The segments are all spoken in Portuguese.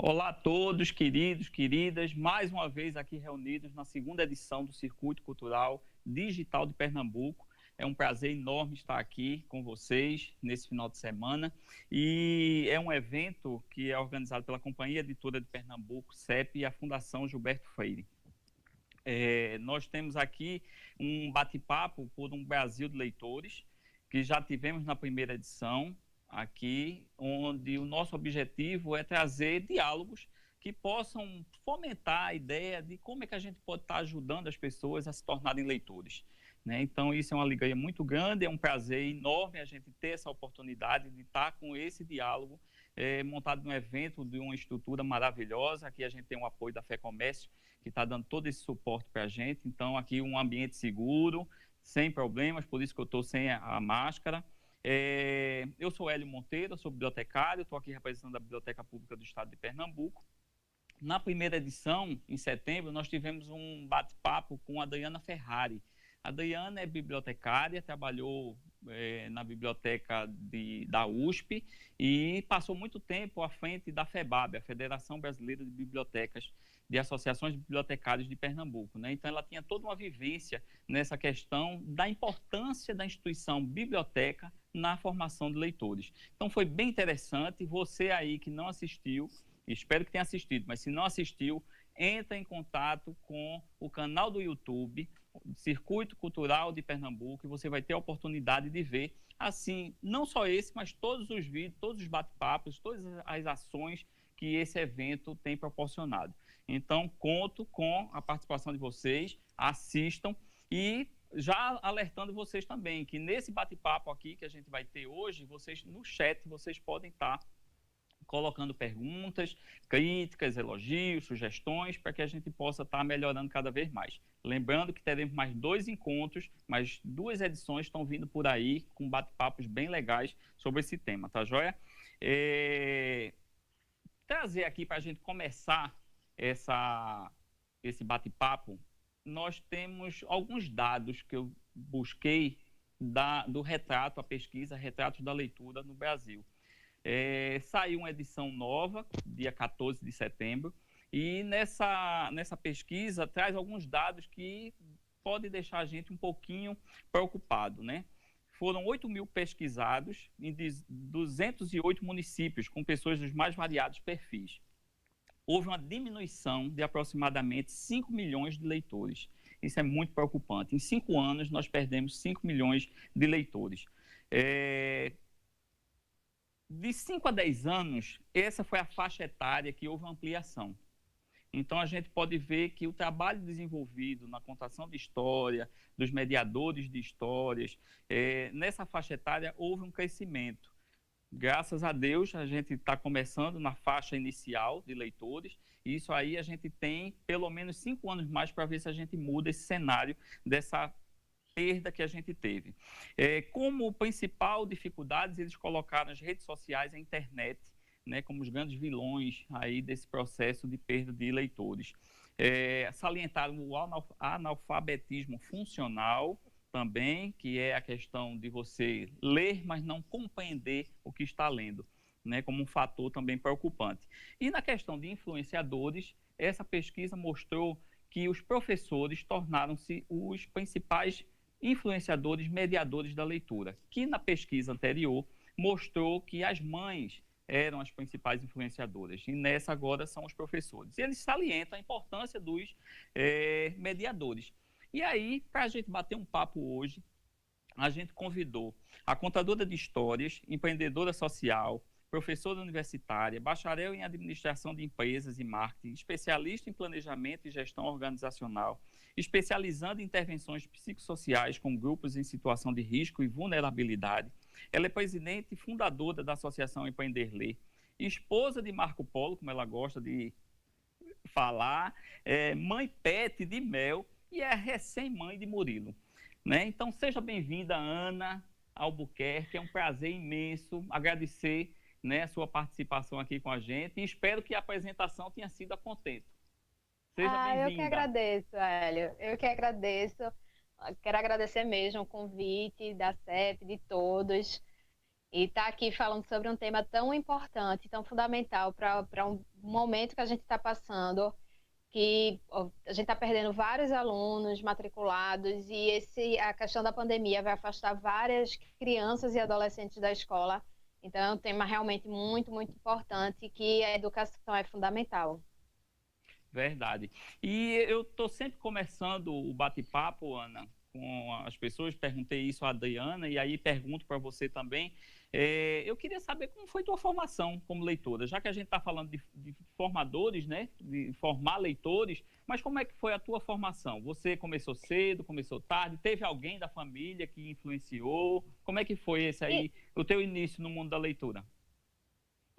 Olá a todos, queridos, queridas, mais uma vez aqui reunidos na segunda edição do Circuito Cultural Digital de Pernambuco. É um prazer enorme estar aqui com vocês nesse final de semana e é um evento que é organizado pela Companhia Editora de Pernambuco, CEP, e a Fundação Gilberto Freire. Nós temos aqui um bate-papo por um Brasil de leitores, que já tivemos na primeira edição, aqui, onde o nosso objetivo é trazer diálogos que possam fomentar a ideia de como é que a gente pode estar ajudando as pessoas a se tornarem leitores, né? Então, isso é uma alegria muito grande, é um prazer enorme a gente ter essa oportunidade de estar com esse diálogo montado num evento de uma estrutura maravilhosa. Aqui a gente tem o apoio da Fé Comércio, que está dando todo esse suporte para a gente. Então, aqui um ambiente seguro, sem problemas, por isso que eu estou sem a máscara. Eu sou Hélio Monteiro, sou bibliotecário, estou aqui representando a Biblioteca Pública do Estado de Pernambuco. Na primeira edição, em setembro, nós tivemos um bate-papo com a Dayana Ferrari. A Dayana é bibliotecária, trabalhou na biblioteca da USP e passou muito tempo à frente da FEBAB, a Federação Brasileira de Bibliotecas, de Associações de Bibliotecários de Pernambuco, né? Então, ela tinha toda uma vivência nessa questão da importância da instituição biblioteca na formação de leitores. Então, foi bem interessante. Você aí que não assistiu, espero que tenha assistido, mas se não assistiu, entra em contato com o canal do YouTube, Circuito Cultural de Pernambuco, e você vai ter a oportunidade de ver, assim, não só esse, mas todos os vídeos, todos os bate-papos, todas as ações que esse evento tem proporcionado. Então, conto com a participação de vocês, assistam e já alertando vocês também que nesse bate-papo aqui que a gente vai ter hoje, vocês no chat, vocês podem estar colocando perguntas, críticas, elogios, sugestões, para que a gente possa estar melhorando cada vez mais. Lembrando que teremos mais 2 encontros, mais 2 edições estão vindo por aí, com bate-papos bem legais sobre esse tema, tá joia? Trazer aqui para a gente começar esse bate-papo, nós temos alguns dados que eu busquei do retrato, a pesquisa Retratos da Leitura no Brasil. Saiu uma edição nova, dia 14 de setembro, e nessa pesquisa traz alguns dados que podem deixar a gente um pouquinho preocupado, né? Foram 8.000 pesquisados em 208 municípios, com pessoas dos mais variados perfis. Houve uma diminuição de aproximadamente 5 milhões de leitores. Isso é muito preocupante. Em 5 anos, nós perdemos 5 milhões de leitores. De 5 a 10 anos, essa foi a faixa etária que houve uma ampliação. Então, a gente pode ver que o trabalho desenvolvido na contação de história, dos mediadores de histórias, nessa faixa etária houve um crescimento. Graças a Deus, a gente está começando na faixa inicial de leitores, e isso aí a gente tem pelo menos 5 anos mais para ver se a gente muda esse cenário dessa perda que a gente teve. Como principal dificuldade, eles colocaram as redes sociais e a internet, né, como os grandes vilões aí desse processo de perda de leitores. Salientaram o analfabetismo funcional também, que é a questão de você ler, mas não compreender o que está lendo, né, como um fator também preocupante. E na questão de influenciadores, essa pesquisa mostrou que os professores tornaram-se os principais influenciadores, mediadores da leitura, que na pesquisa anterior mostrou que as mães eram as principais influenciadoras, e nessa agora são os professores. E eles salientam a importância dos mediadores. E aí, para a gente bater um papo hoje, a gente convidou a contadora de histórias, empreendedora social, professora universitária, bacharel em administração de empresas e marketing, especialista em planejamento e gestão organizacional, especializando em intervenções psicossociais com grupos em situação de risco e vulnerabilidade. Ela é presidente e fundadora da Associação Empreender Ler, esposa de Marco Polo, como ela gosta de falar, mãe pet de Mel e é recém-mãe de Murilo, né? Então, seja bem-vinda, Ana Albuquerque, é um prazer imenso agradecer, né, a sua participação aqui com a gente e espero que a apresentação tenha sido a contento. Seja bem-vinda. Eu que agradeço, Hélio. Eu que agradeço. Quero agradecer mesmo o convite da CEP, de todos. e estar aqui falando sobre um tema tão importante, tão fundamental para um momento que a gente está passando, que ó, a gente está perdendo vários alunos matriculados e a questão da pandemia vai afastar várias crianças e adolescentes da escola. Então, é um tema realmente muito, muito importante, que a educação é fundamental. Verdade. E eu estou sempre começando o bate-papo, Ana, com as pessoas. Perguntei isso à Adriana e aí pergunto para você também. Eu queria saber como foi tua formação como leitora, já que a gente está falando de formadores, né, de formar leitores, mas como é que foi a tua formação? Você começou cedo, começou tarde? Teve alguém da família que influenciou? Como é que foi esse E, aí, o teu início no mundo da leitura?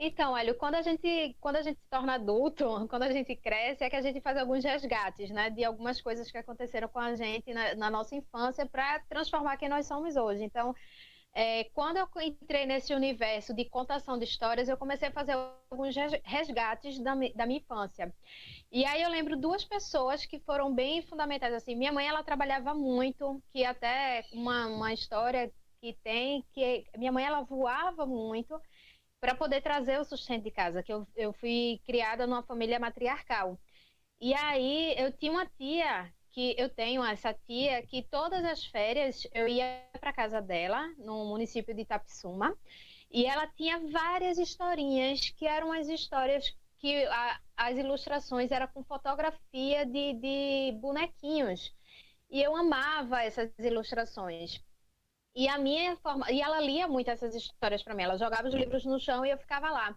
então, Hélio, quando a gente se torna adulto, quando a gente cresce, é que a gente faz alguns resgates, né, de algumas coisas que aconteceram com a gente na nossa infância para transformar quem nós somos hoje. Então, quando eu entrei nesse universo de contação de histórias, eu comecei a fazer alguns resgates da minha infância. E aí eu lembro duas pessoas que foram bem fundamentais. Assim, minha mãe, ela trabalhava muito, que até uma história que tem, que minha mãe, ela voava muito para poder trazer o sustento de casa, que eu fui criada numa família matriarcal. E aí eu tinha uma tia que eu tenho essa tia que todas as férias eu ia para casa dela no município de Itapissuma e ela tinha várias historinhas que eram as histórias que as ilustrações eram com fotografia de bonequinhos e eu amava essas ilustrações. E a minha forma, e ela lia muito essas histórias para mim. Ela jogava os livros no chão e eu ficava lá.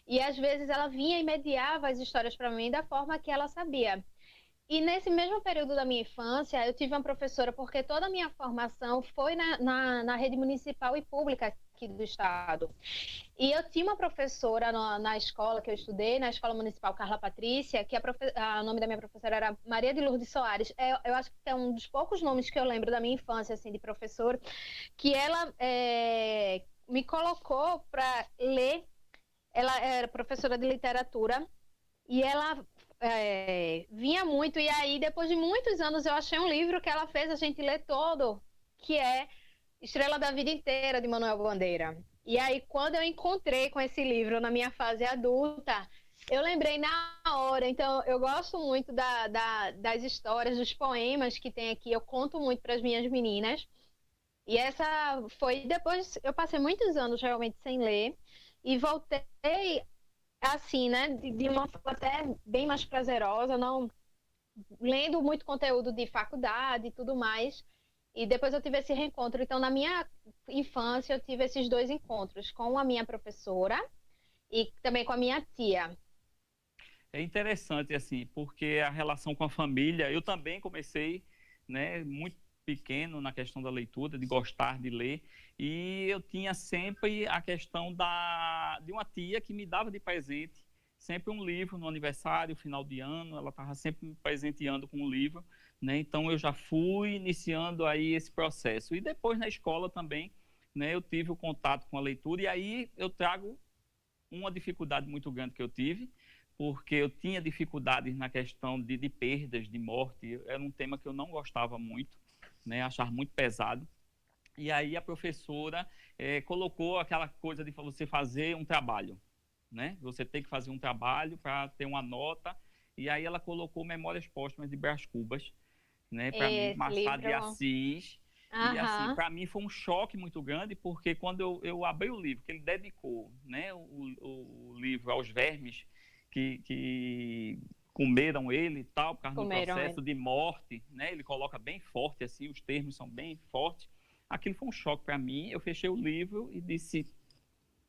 E às vezes ela vinha e mediava as histórias para mim da forma que ela sabia. E nesse mesmo período da minha infância, eu tive uma professora, porque toda a minha formação foi na rede municipal e pública aqui do estado. E eu tinha uma professora na escola que eu estudei, na Escola Municipal Carla Patrícia, que o nome da minha professora era Maria de Lourdes Soares. Eu acho que é um dos poucos nomes que eu lembro da minha infância, assim, de professor, que ela me colocou para ler. Ela era professora de literatura e ela vinha muito. E aí, depois de muitos anos, eu achei um livro que ela fez a gente ler todo, que é Estrela da Vida Inteira, de Manuel Bandeira. E aí, quando eu encontrei com esse livro na minha fase adulta, eu lembrei na hora. Então, eu gosto muito das histórias, dos poemas que tem aqui. Eu conto muito para as minhas meninas. E essa foi depois, eu passei muitos anos realmente sem ler e voltei assim, né, de uma forma até bem mais prazerosa, não lendo muito conteúdo de faculdade e tudo mais. E depois eu tive esse reencontro. Então, na minha infância, eu tive esses dois encontros com a minha professora e também com a minha tia. É interessante, assim, porque a relação com a família, eu também comecei, né, muito pequeno na questão da leitura, de gostar de ler, e eu tinha sempre a questão de uma tia que me dava de presente sempre um livro no aniversário, final de ano, ela estava sempre me presenteando com um livro, né, então eu já fui iniciando aí esse processo. E depois na escola também, né, eu tive o contato com a leitura, e aí eu trago uma dificuldade muito grande que eu tive, porque eu tinha dificuldades na questão de perdas, de morte. Era um tema que eu não gostava muito, né? Achava muito pesado. E aí a professora colocou aquela coisa de você fazer um trabalho, né? Você tem que fazer um trabalho para ter uma nota. E aí ela colocou Memórias Póstumas de Brás Cubas, né? Para mim, Esse Machado de livro. Assis. E assim, Aham. para mim foi um choque muito grande, porque quando eu abri o livro, que ele dedicou, né, o livro aos vermes que comeram ele e tal, por causa do Comeram processo ele. de morte, né? Ele coloca bem forte assim, os termos são bem fortes. Aquilo foi um choque para mim. Eu fechei o livro e disse: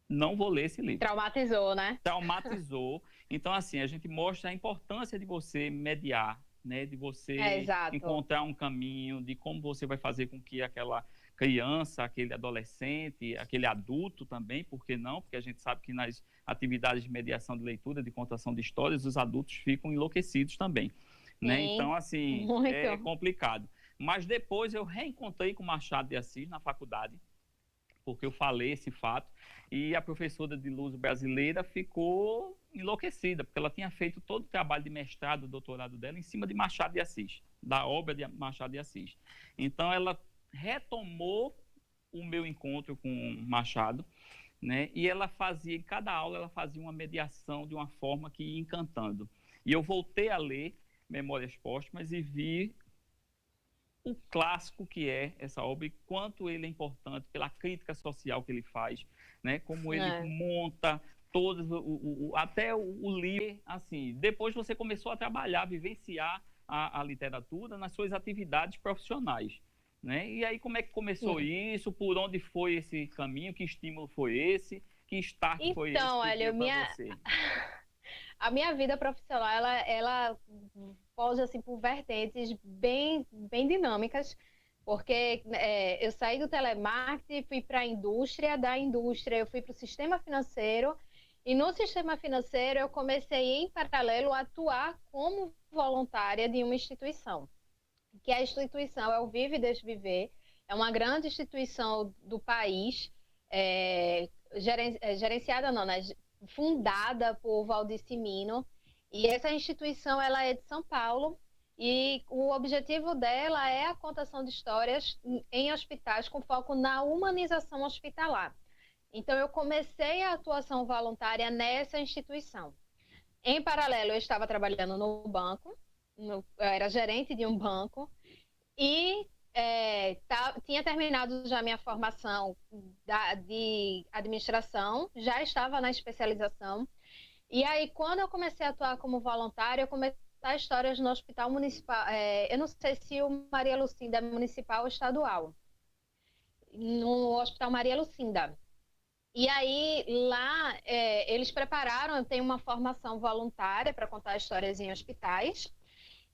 não vou ler esse livro. Traumatizou, né? Traumatizou. Então, assim, a gente mostra a importância de você mediar, né? De você Exato. encontrar um caminho, de como você vai fazer com que aquela criança, aquele adolescente, aquele adulto também, por que não? Porque a gente sabe que nas atividades de mediação de leitura, de contação de histórias, os adultos ficam enlouquecidos também, né? Então, Sim, assim, é muito. complicado. Mas depois eu reencontrei com Machado de Assis na faculdade, porque eu falei esse fato, e a professora de luso brasileira ficou enlouquecida, porque ela tinha feito todo o trabalho de mestrado, doutorado dela em cima de Machado de Assis, da obra de Machado de Assis. Então ela retomou o meu encontro com Machado, né? E ela fazia, em cada aula, ela fazia uma mediação de uma forma que ia encantando. E eu voltei a ler Memórias Póstumas e vi o clássico que é essa obra e quanto ele é importante pela crítica social que ele faz, né? Como ele monta todos até o livro, assim. Depois você começou a trabalhar, a vivenciar a literatura nas suas atividades profissionais, né? E aí como é que começou isso? Por onde foi esse caminho? Que estímulo foi esse? Que start foi esse que deu para você? A minha vida profissional, ela foge assim, por vertentes bem dinâmicas, porque eu saí do telemarketing, fui para a indústria, da indústria eu fui para o sistema financeiro, e no sistema financeiro eu comecei em paralelo a atuar como voluntária de uma instituição, que a instituição é o Vive e Deixe Viver, é uma grande instituição do país, gerenciada não, né? Fundada por Valdeci Mino, e essa instituição ela é de São Paulo, e o objetivo dela é a contação de histórias em hospitais com foco na humanização hospitalar. Então eu comecei a atuação voluntária nessa instituição. Em paralelo, eu estava trabalhando no banco, eu era gerente de um banco, e tinha terminado já minha formação de administração, já estava na especialização. E aí, quando eu comecei a atuar como voluntária, eu comecei a contar histórias no Hospital Municipal. Eu não sei se o Maria Lucinda é municipal ou estadual. No Hospital Maria Lucinda. E aí, lá, eles prepararam, eu tenho uma formação voluntária para contar histórias em hospitais.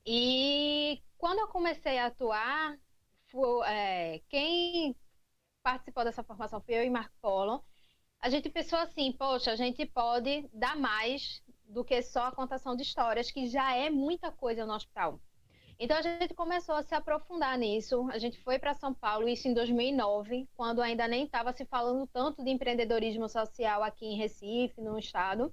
E quando eu comecei a atuar, quem participou dessa formação foi eu e Marco Polo. A gente pensou assim, poxa, a gente pode dar mais do que só a contação de histórias, que já é muita coisa no hospital. Então a gente começou a se aprofundar nisso. A gente foi para São Paulo, isso em 2009, quando ainda nem estava se falando tanto de empreendedorismo social aqui em Recife, no estado.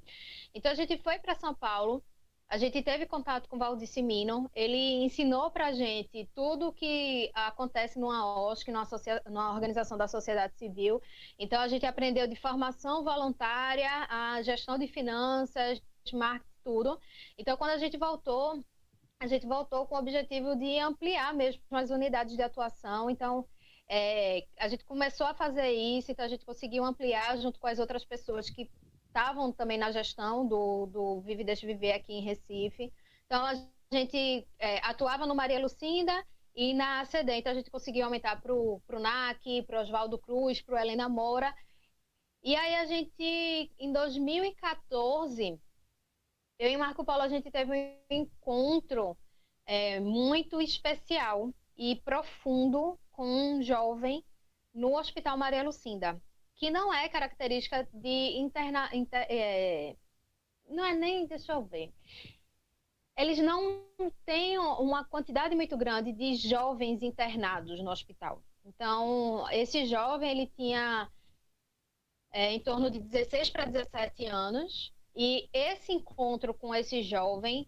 Então a gente foi para São Paulo. A gente teve contato com o Valdeci Mino, ele ensinou para a gente tudo o que acontece numa OSC, numa organização da sociedade civil. Então, a gente aprendeu de formação voluntária, a gestão de finanças, marketing, tudo. Então, quando a gente voltou com o objetivo de ampliar mesmo as unidades de atuação. Então, a gente começou a fazer isso, então a gente conseguiu ampliar junto com as outras pessoas que estavam também na gestão do Vive e Deixe Viver aqui em Recife. Então, a gente atuava no Maria Lucinda e na ACD. Então, a gente conseguiu aumentar para o NAC, para o Oswaldo Cruz, para o Helena Moura. E aí, a gente, em 2014, eu e Marco Polo, a gente teve um encontro muito especial e profundo com um jovem no Hospital Maria Lucinda, que não é característica de não é nem, deixa eu ver. Eles não têm uma quantidade muito grande de jovens internados no hospital. Então, esse jovem, ele tinha em torno de 16 para 17 anos, e esse encontro com esse jovem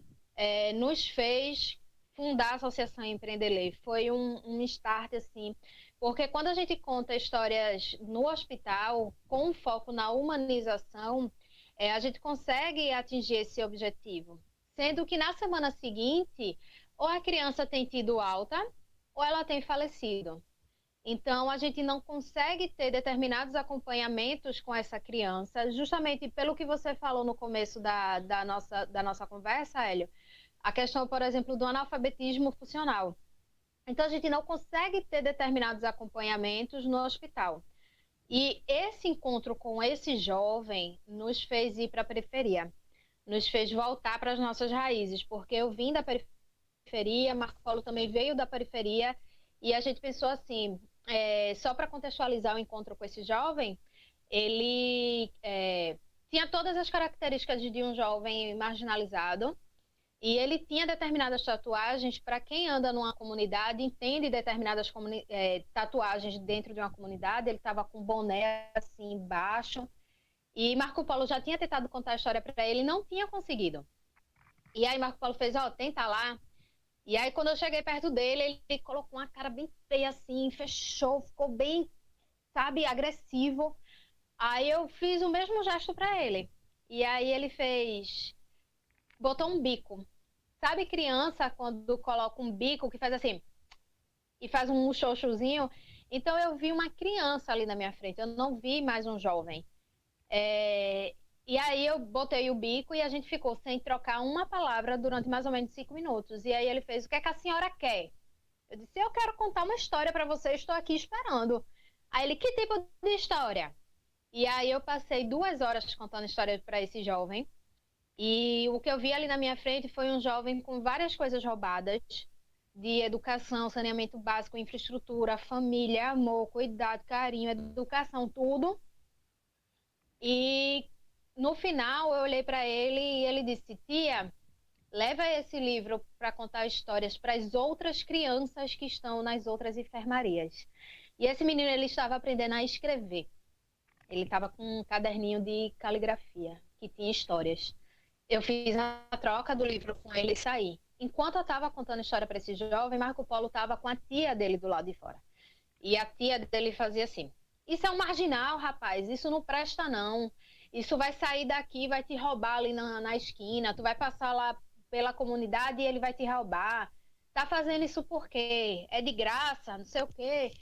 nos fez fundar a Associação Empreender. Foi um start, assim, porque quando a gente conta histórias no hospital, com foco na humanização, a gente consegue atingir esse objetivo. Sendo que na semana seguinte, ou a criança tem tido alta, ou ela tem falecido. Então, a gente não consegue ter determinados acompanhamentos com essa criança, justamente pelo que você falou no começo da nossa conversa, Hélio, a questão, por exemplo, do analfabetismo funcional. Então, a gente não consegue ter determinados acompanhamentos no hospital. E esse encontro com esse jovem nos fez ir para a periferia, nos fez voltar para as nossas raízes, porque eu vim da periferia, Marco Polo também veio da periferia, e a gente pensou assim, só para contextualizar o encontro com esse jovem, ele tinha todas as características de um jovem marginalizado, e ele tinha determinadas tatuagens. Para quem anda numa comunidade, entende determinadas tatuagens dentro de uma comunidade. Ele estava com boné assim embaixo. E Marco Polo já tinha tentado contar a história para ele e não tinha conseguido. E aí Marco Polo fez, tenta lá. E aí quando eu cheguei perto dele, ele colocou uma cara bem feia assim, fechou, ficou bem, sabe, agressivo. Aí eu fiz o mesmo gesto para ele. E aí ele botou um bico. Sabe criança quando coloca um bico que faz assim e faz um muxoxozinho? Então eu vi uma criança ali na minha frente, eu não vi mais um jovem. É, E aí eu botei o bico e a gente ficou sem trocar uma palavra durante mais ou menos 5 minutos. E aí ele fez: o que é que a senhora quer? Eu disse: eu quero contar uma história para você, estou aqui esperando. Aí ele: que tipo de história? E aí eu passei 2 horas contando história para esse jovem. E o que eu vi ali na minha frente foi um jovem com várias coisas roubadas, de educação, saneamento básico, infraestrutura, família, amor, cuidado, carinho, educação, tudo. E no final eu olhei para ele e ele disse: tia, leva esse livro para contar histórias para as outras crianças que estão nas outras enfermarias. E esse menino, ele estava aprendendo a escrever. Ele estava com um caderninho de caligrafia que tinha histórias. Eu fiz a troca do livro com ele e saí. Enquanto eu estava contando história para esse jovem, Marco Polo estava com a tia dele do lado de fora. E a tia dele fazia assim: isso é um marginal, rapaz, isso não presta não. Isso vai sair daqui, vai te roubar ali na esquina, tu vai passar lá pela comunidade e ele vai te roubar. Tá fazendo isso por quê? É de graça, não sei o quê.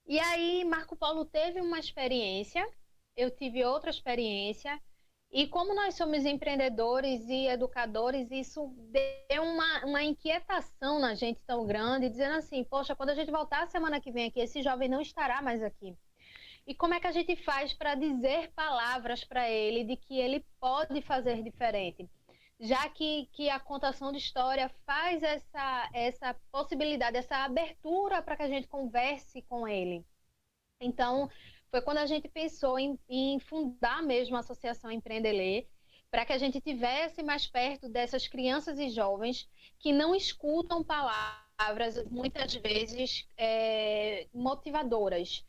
E aí Marco Polo teve uma experiência, eu tive outra experiência, e como nós somos empreendedores e educadores, isso deu uma inquietação na gente tão grande, dizendo assim: poxa, quando a gente voltar a semana que vem aqui, esse jovem não estará mais aqui. E como é que a gente faz para dizer palavras para ele de que ele pode fazer diferente? Já que a contação de história faz essa possibilidade, essa abertura para que a gente converse com ele. Então, foi quando a gente pensou em fundar mesmo a Associação Empreender, para que a gente tivesse mais perto dessas crianças e jovens que não escutam palavras, muitas vezes, motivadoras,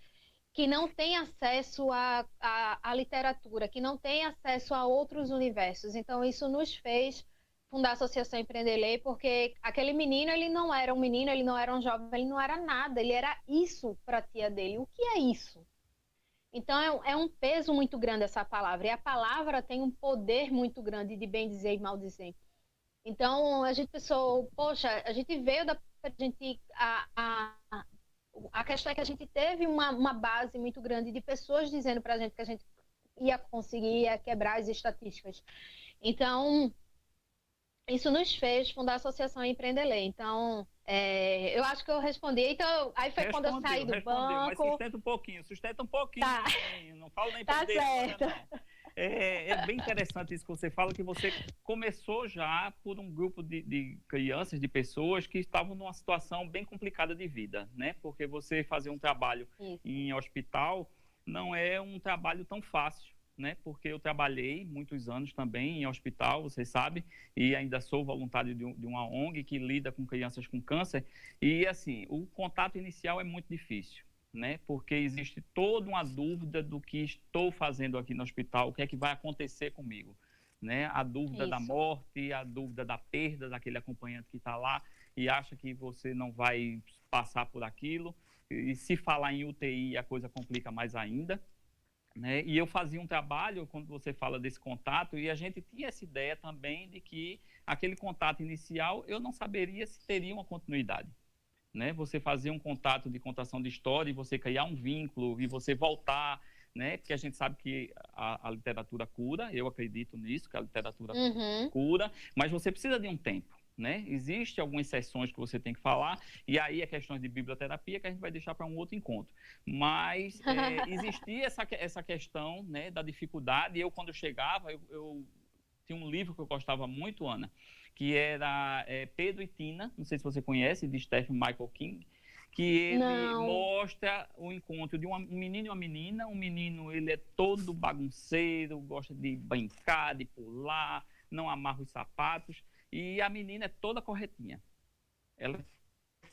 que não têm acesso à literatura, que não têm acesso a outros universos. Então, isso nos fez fundar a Associação Empreender, porque aquele menino, ele não era um menino, ele não era um jovem, ele não era nada, ele era isso para a tia dele. O que é isso? Então, é um peso muito grande essa palavra, e a palavra tem um poder muito grande de bem dizer e mal dizer. Então, a gente pensou: poxa, a gente veio da gente a questão é que a gente teve uma base muito grande de pessoas dizendo para a gente que a gente ia conseguir, ia quebrar as estatísticas. Então, isso nos fez fundar a Associação Empreender. Então, eu acho que eu respondi. Então, aí foi quando eu saí do Mas banco. sustenta um pouquinho, Tá, não falo nem tá perder agora, certo. não. É bem interessante isso que você fala, que você começou já por um grupo de crianças, de pessoas que estavam numa situação bem complicada de vida, né? Porque você fazer um trabalho Isso. em hospital não é um trabalho tão fácil, né? Porque eu trabalhei muitos anos também em hospital, você sabe, e ainda sou voluntário de uma ONG que lida com crianças com câncer. E, assim, o contato inicial é muito difícil, né? Porque existe toda uma dúvida do que estou fazendo aqui no hospital, o que é que vai acontecer comigo, né? A dúvida da Isso. morte, a dúvida da perda daquele acompanhante que está lá e acha que você não vai passar por aquilo. E se falar em UTI, a coisa complica mais ainda, né? E eu fazia um trabalho, quando você fala desse contato, e a gente tinha essa ideia também de que aquele contato inicial eu não saberia se teria uma continuidade, né? Você fazer um contato de contação de história e você criar um vínculo e você voltar, né? Porque a gente sabe que a literatura cura, eu acredito nisso, que a literatura Uhum. cura, mas você precisa de um tempo, né? Existem algumas sessões que você tem que falar, e aí é questões de biblioterapia que a gente vai deixar para um outro encontro. Mas existia essa questão, né, da dificuldade, e eu, quando eu chegava, eu tinha um livro que eu gostava muito, Ana, que era Pedro e Tina, não sei se você conhece, de Stephen Michael King, que ele Não. mostra o encontro de um menino e uma menina. Um menino, ele é todo bagunceiro, gosta de brincar, de pular, não amarra os sapatos, e a menina é toda corretinha. Ela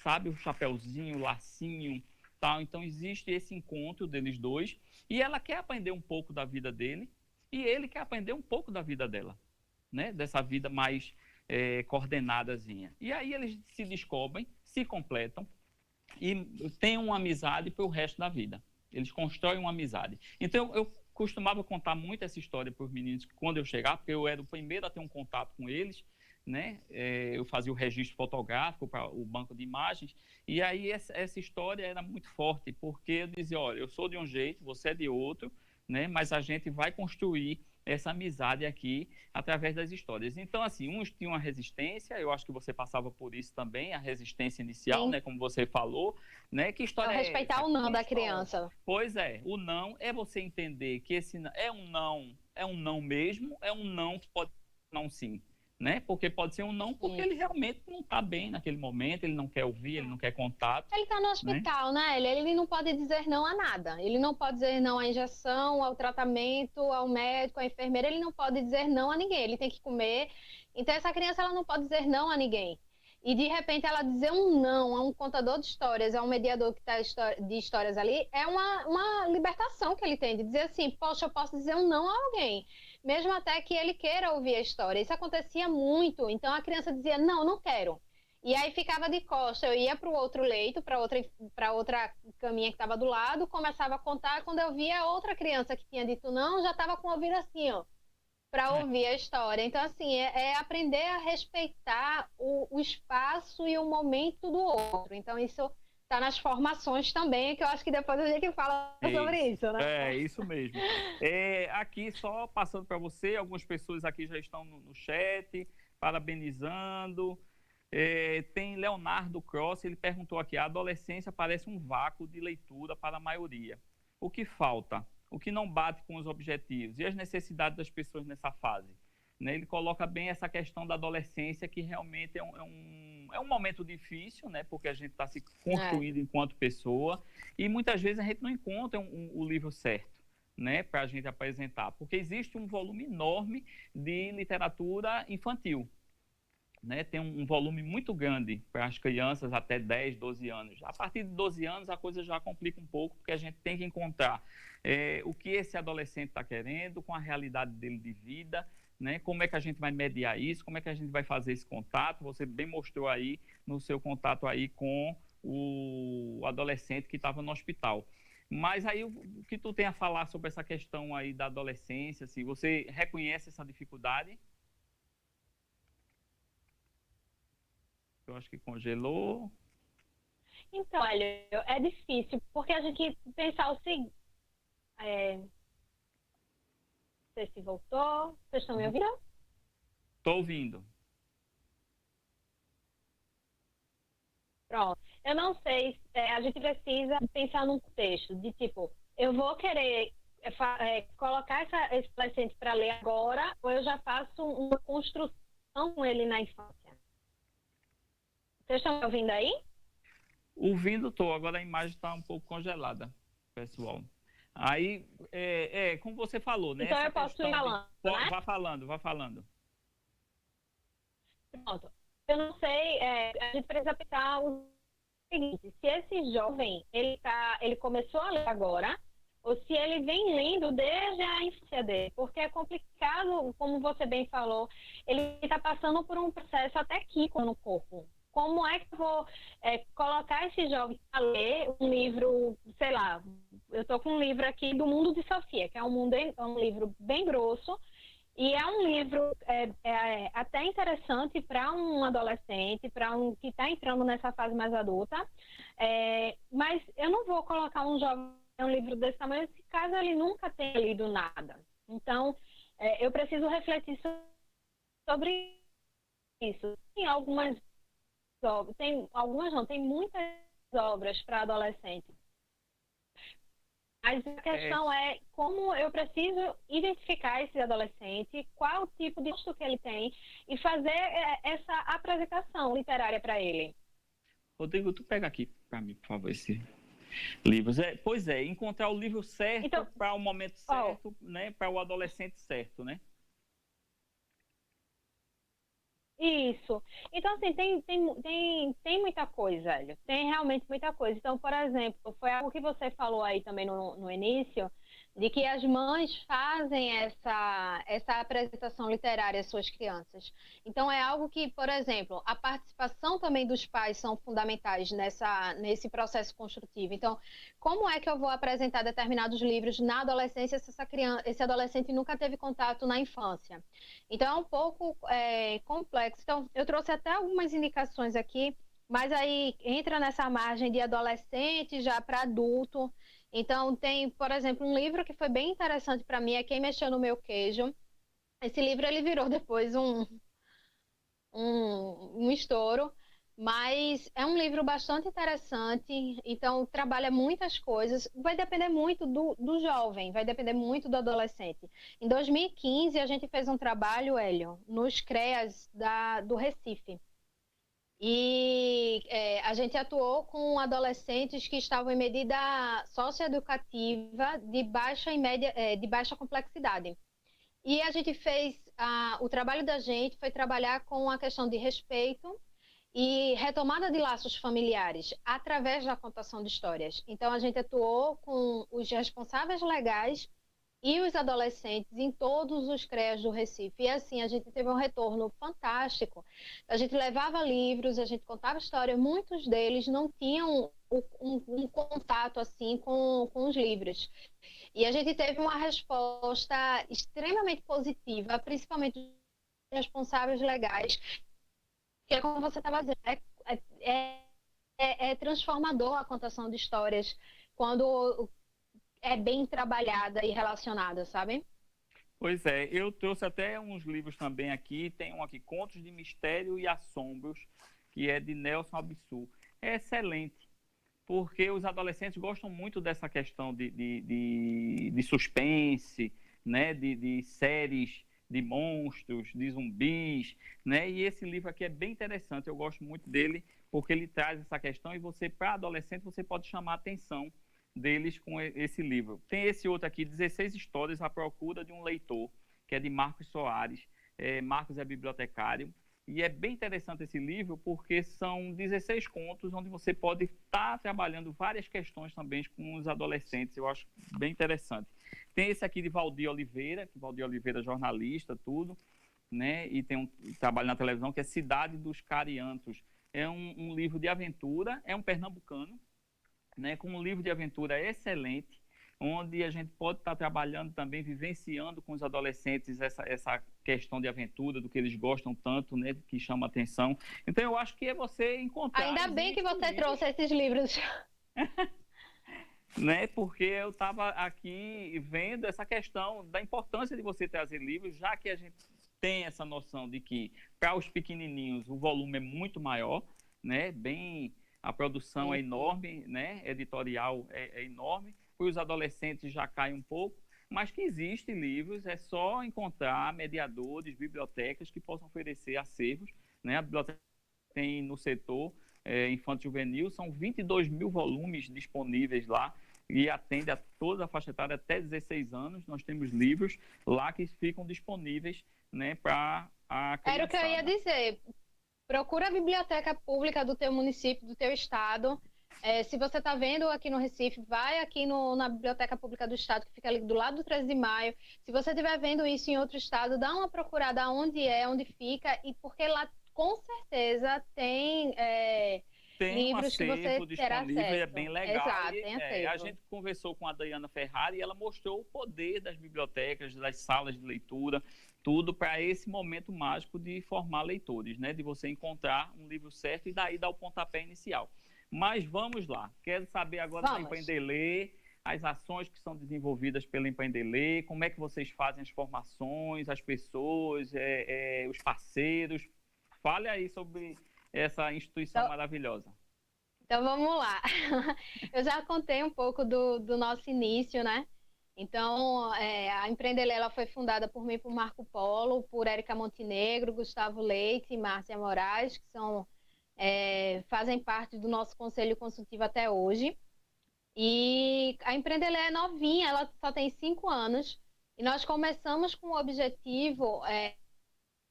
sabe o chapeuzinho, o lacinho, tal. Então existe esse encontro deles dois, e ela quer aprender um pouco da vida dele, e ele quer aprender um pouco da vida dela, né? Dessa vida mais coordenadazinha. E aí eles se descobrem, se completam e têm uma amizade para o resto da vida. Eles constroem uma amizade. Então, eu costumava contar muito essa história para os meninos quando eu chegava, porque eu era o primeiro a ter um contato com eles, né? Eu fazia o registro fotográfico para o banco de imagens, e aí essa história era muito forte, porque eu dizia, olha, eu sou de um jeito, você é de outro, né? Mas a gente vai construir essa amizade aqui através das histórias. Então, assim, uns tinham uma resistência, eu acho que você passava por isso também, a resistência inicial, né? Como você falou, né? Que história é respeitar essa? o não Que da história? criança. Pois é, o não é você entender que esse é um não mesmo, é um não que pode ser um sim, né? Porque pode ser um não porque ele realmente não está bem naquele momento, ele não quer ouvir, ele não quer contato. Ele está no hospital, né? Ele não pode dizer não a nada. Ele não pode dizer não à injeção, ao tratamento, ao médico, à enfermeira. Ele não pode dizer não a ninguém. Ele tem que comer. Então, essa criança ela não pode dizer não a ninguém. E, de repente, ela dizer um não a um contador de histórias, a um mediador que está de histórias ali, é uma libertação que ele tem, de dizer assim, poxa, eu posso dizer um não a alguém, mesmo até que ele queira ouvir a história. Isso acontecia muito, então a criança dizia, não, não quero. E aí ficava de costa, eu ia para o outro leito, para outra caminha que estava do lado, começava a contar, quando eu via outra criança que tinha dito não, já estava com o ouvido assim, ó, para ouvir a história. Então, assim, é aprender a respeitar o espaço e o momento do outro. Então, isso está nas formações também, que eu acho que depois a gente fala sobre isso, né? É, isso mesmo. Aqui, só passando para você, algumas pessoas aqui já estão no chat, parabenizando. Tem Leonardo Cross, ele perguntou aqui, a adolescência parece um vácuo de leitura para a maioria. O que falta? O que não bate com os objetivos? E as necessidades das pessoas nessa fase? Né? Ele coloca bem essa questão da adolescência, que realmente é um momento difícil, né? Porque a gente está se construindo enquanto pessoa, e muitas vezes a gente não encontra o livro certo, né, para a gente apresentar, porque existe um volume enorme de literatura infantil. Né, tem um volume muito grande para as crianças até 10, 12 anos. A partir de 12 anos, a coisa já complica um pouco, porque a gente tem que encontrar o que esse adolescente está querendo, com a realidade dele de vida, né, como é que a gente vai mediar isso, como é que a gente vai fazer esse contato. Você bem mostrou aí no seu contato aí com o adolescente que estava no hospital. Mas aí, o que tu tem a falar sobre essa questão aí da adolescência? Assim, você reconhece essa dificuldade? Eu acho que congelou. Então, olha, é difícil, porque a gente tem que pensar o seguinte. Não sei se voltou. Vocês estão me ouvindo? Estou ouvindo. Pronto. Eu não sei, a gente precisa pensar num contexto de tipo, eu vou querer colocar esse adolescente para ler agora, ou eu já faço uma construção com ele na infância. Vocês estão me ouvindo aí? Ouvindo, estou. Agora a imagem está um pouco congelada, pessoal. Aí, como você falou, né? Então eu posso ir falando, né? Vá falando. Pronto. Eu não sei, a gente precisa pensar o seguinte, se esse jovem, ele começou a ler agora, ou se ele vem lendo desde a infância dele, porque é complicado, como você bem falou, ele está passando por um processo até químico no corpo. Como é que eu vou colocar esse jovem a ler um livro, sei lá, eu estou com um livro aqui do Mundo de Sofia, que é um livro bem grosso, e é um livro até interessante para um adolescente, para um que está entrando nessa fase mais adulta, mas eu não vou colocar um jovem em um livro desse tamanho se caso ele nunca tenha lido nada. Então, eu preciso refletir sobre isso. Tem muitas obras para adolescente. Mas a questão é como eu preciso identificar esse adolescente, qual o tipo de gosto que ele tem e fazer essa apresentação literária para ele. Rodrigo, tu pega aqui para mim, por favor, esse livro. Pois é, encontrar o livro certo para o momento certo, né, para o adolescente certo, né? Isso. Então, assim, tem muita coisa, Hélio. Tem realmente muita coisa. Então, por exemplo, foi algo que você falou aí também no início, de que as mães fazem essa apresentação literária às suas crianças. Então, é algo que, por exemplo, a participação também dos pais são fundamentais nesse processo construtivo. Então, como é que eu vou apresentar determinados livros na adolescência se esse adolescente nunca teve contato na infância? Então, é um pouco complexo. Então, eu trouxe até algumas indicações aqui, mas aí entra nessa margem de adolescente já para adulto. Então, tem, por exemplo, um livro que foi bem interessante para mim, é Quem Mexeu no Meu Queijo. Esse livro ele virou depois um estouro, mas é um livro bastante interessante, então trabalha muitas coisas. Vai depender muito do jovem, vai depender muito do adolescente. Em 2015, a gente fez um trabalho, Hélio, nos CREAS do Recife. E a gente atuou com adolescentes que estavam em medida socioeducativa de baixa e média, de baixa complexidade. E a gente fez, o trabalho da gente foi trabalhar com a questão de respeito e retomada de laços familiares através da contação de histórias. Então, a gente atuou com os responsáveis legais e os adolescentes em todos os CREAs do Recife. E assim, a gente teve um retorno fantástico. A gente levava livros, a gente contava história, muitos deles não tinham um contato assim com os livros. E a gente teve uma resposta extremamente positiva, principalmente dos responsáveis legais, que é como você estava dizendo, é transformador a contação de histórias quando é bem trabalhada e relacionada, sabe? Pois é, eu trouxe até uns livros também aqui, tem um aqui, Contos de Mistério e Assombros, que é de Nelson Abissu. É excelente, porque os adolescentes gostam muito dessa questão de suspense, né? De séries de monstros, de zumbis, né? E esse livro aqui é bem interessante, eu gosto muito dele, porque ele traz essa questão e você, para adolescente, você pode chamar a atenção deles com esse livro. Tem esse outro aqui, 16 histórias à procura de um leitor, que é de Marcos Soares. Marcos é bibliotecário, e é bem interessante esse livro, porque são 16 contos, onde você pode estar trabalhando várias questões também com os adolescentes. Eu acho bem interessante. Tem esse aqui de Valdir Oliveira, que Valdir Oliveira é jornalista, tudo, né? E tem um trabalho na televisão que é Cidade dos Cariantos. É um livro de aventura, é um pernambucano, né, com um livro de aventura excelente, onde a gente pode estar trabalhando também, vivenciando com os adolescentes essa questão de aventura, do que eles gostam tanto, né, que chama atenção. Então, eu acho que é você encontrar... Ainda bem que você trouxe esses livros. Né, porque eu estava aqui vendo essa questão da importância de você trazer livros, já que a gente tem essa noção de que, para os pequenininhos, o volume é muito maior, né, bem... A produção é enorme, né? Editorial é enorme. Para os adolescentes já cai um pouco, mas que existem livros, é só encontrar mediadores, bibliotecas que possam oferecer acervos, né? A biblioteca tem no setor infanto-juvenil, são 22 mil volumes disponíveis lá e atende a toda a faixa etária até 16 anos. Nós temos livros lá que ficam disponíveis, né, para a criançada. Era o que eu ia dizer. Procura a biblioteca pública do teu município, do teu estado. Se você está vendo aqui no Recife, vai aqui na Biblioteca Pública do Estado, que fica ali do lado do 13 de maio. Se você estiver vendo isso em outro estado, dá uma procurada onde fica, e porque lá com certeza tem livros que você terá acesso. E é bem legal. Exato, tem a gente conversou com a Dayana Ferrari e ela mostrou o poder das bibliotecas, das salas de leitura, tudo para esse momento mágico de formar leitores, né? De você encontrar um livro certo e daí dar o pontapé inicial. Mas vamos lá. Quero saber agora da Empreender, as ações que são desenvolvidas pela Empreender, como é que vocês fazem as formações, as pessoas, os parceiros. Fale aí sobre essa instituição maravilhosa. Então, vamos lá. Eu já contei um pouco do nosso início, né? Então, a Empreender ela foi fundada por mim, por Marco Polo, por Érica Montenegro, Gustavo Leite e Márcia Moraes, que fazem parte do nosso conselho consultivo até hoje. E a Empreender é novinha, ela só tem 5 anos, e nós começamos com o objetivo,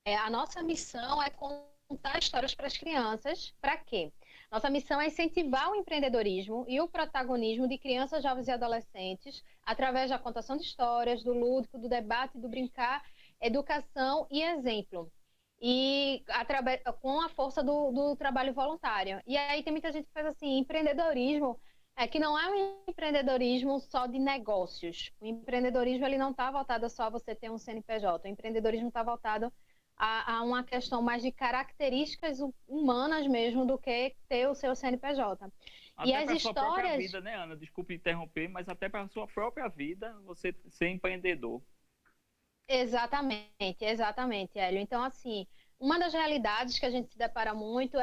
a nossa missão é contar histórias para as crianças. Para quê? Nossa missão é incentivar o empreendedorismo e o protagonismo de crianças, jovens e adolescentes através da contação de histórias, do lúdico, do debate, do brincar, educação e exemplo. E com a força do trabalho voluntário. E aí tem muita gente que faz assim, empreendedorismo, que não é um empreendedorismo só de negócios. O empreendedorismo ele não está voltado só a você ter um CNPJ. O empreendedorismo está voltado a uma questão mais de características humanas mesmo do que ter o seu CNPJ. Até E as para a sua própria histórias... vida, né, Ana? Desculpe interromper, mas até para a sua própria vida você ser empreendedor. Exatamente, exatamente, Hélio. Então, assim, uma das realidades que a gente se depara muito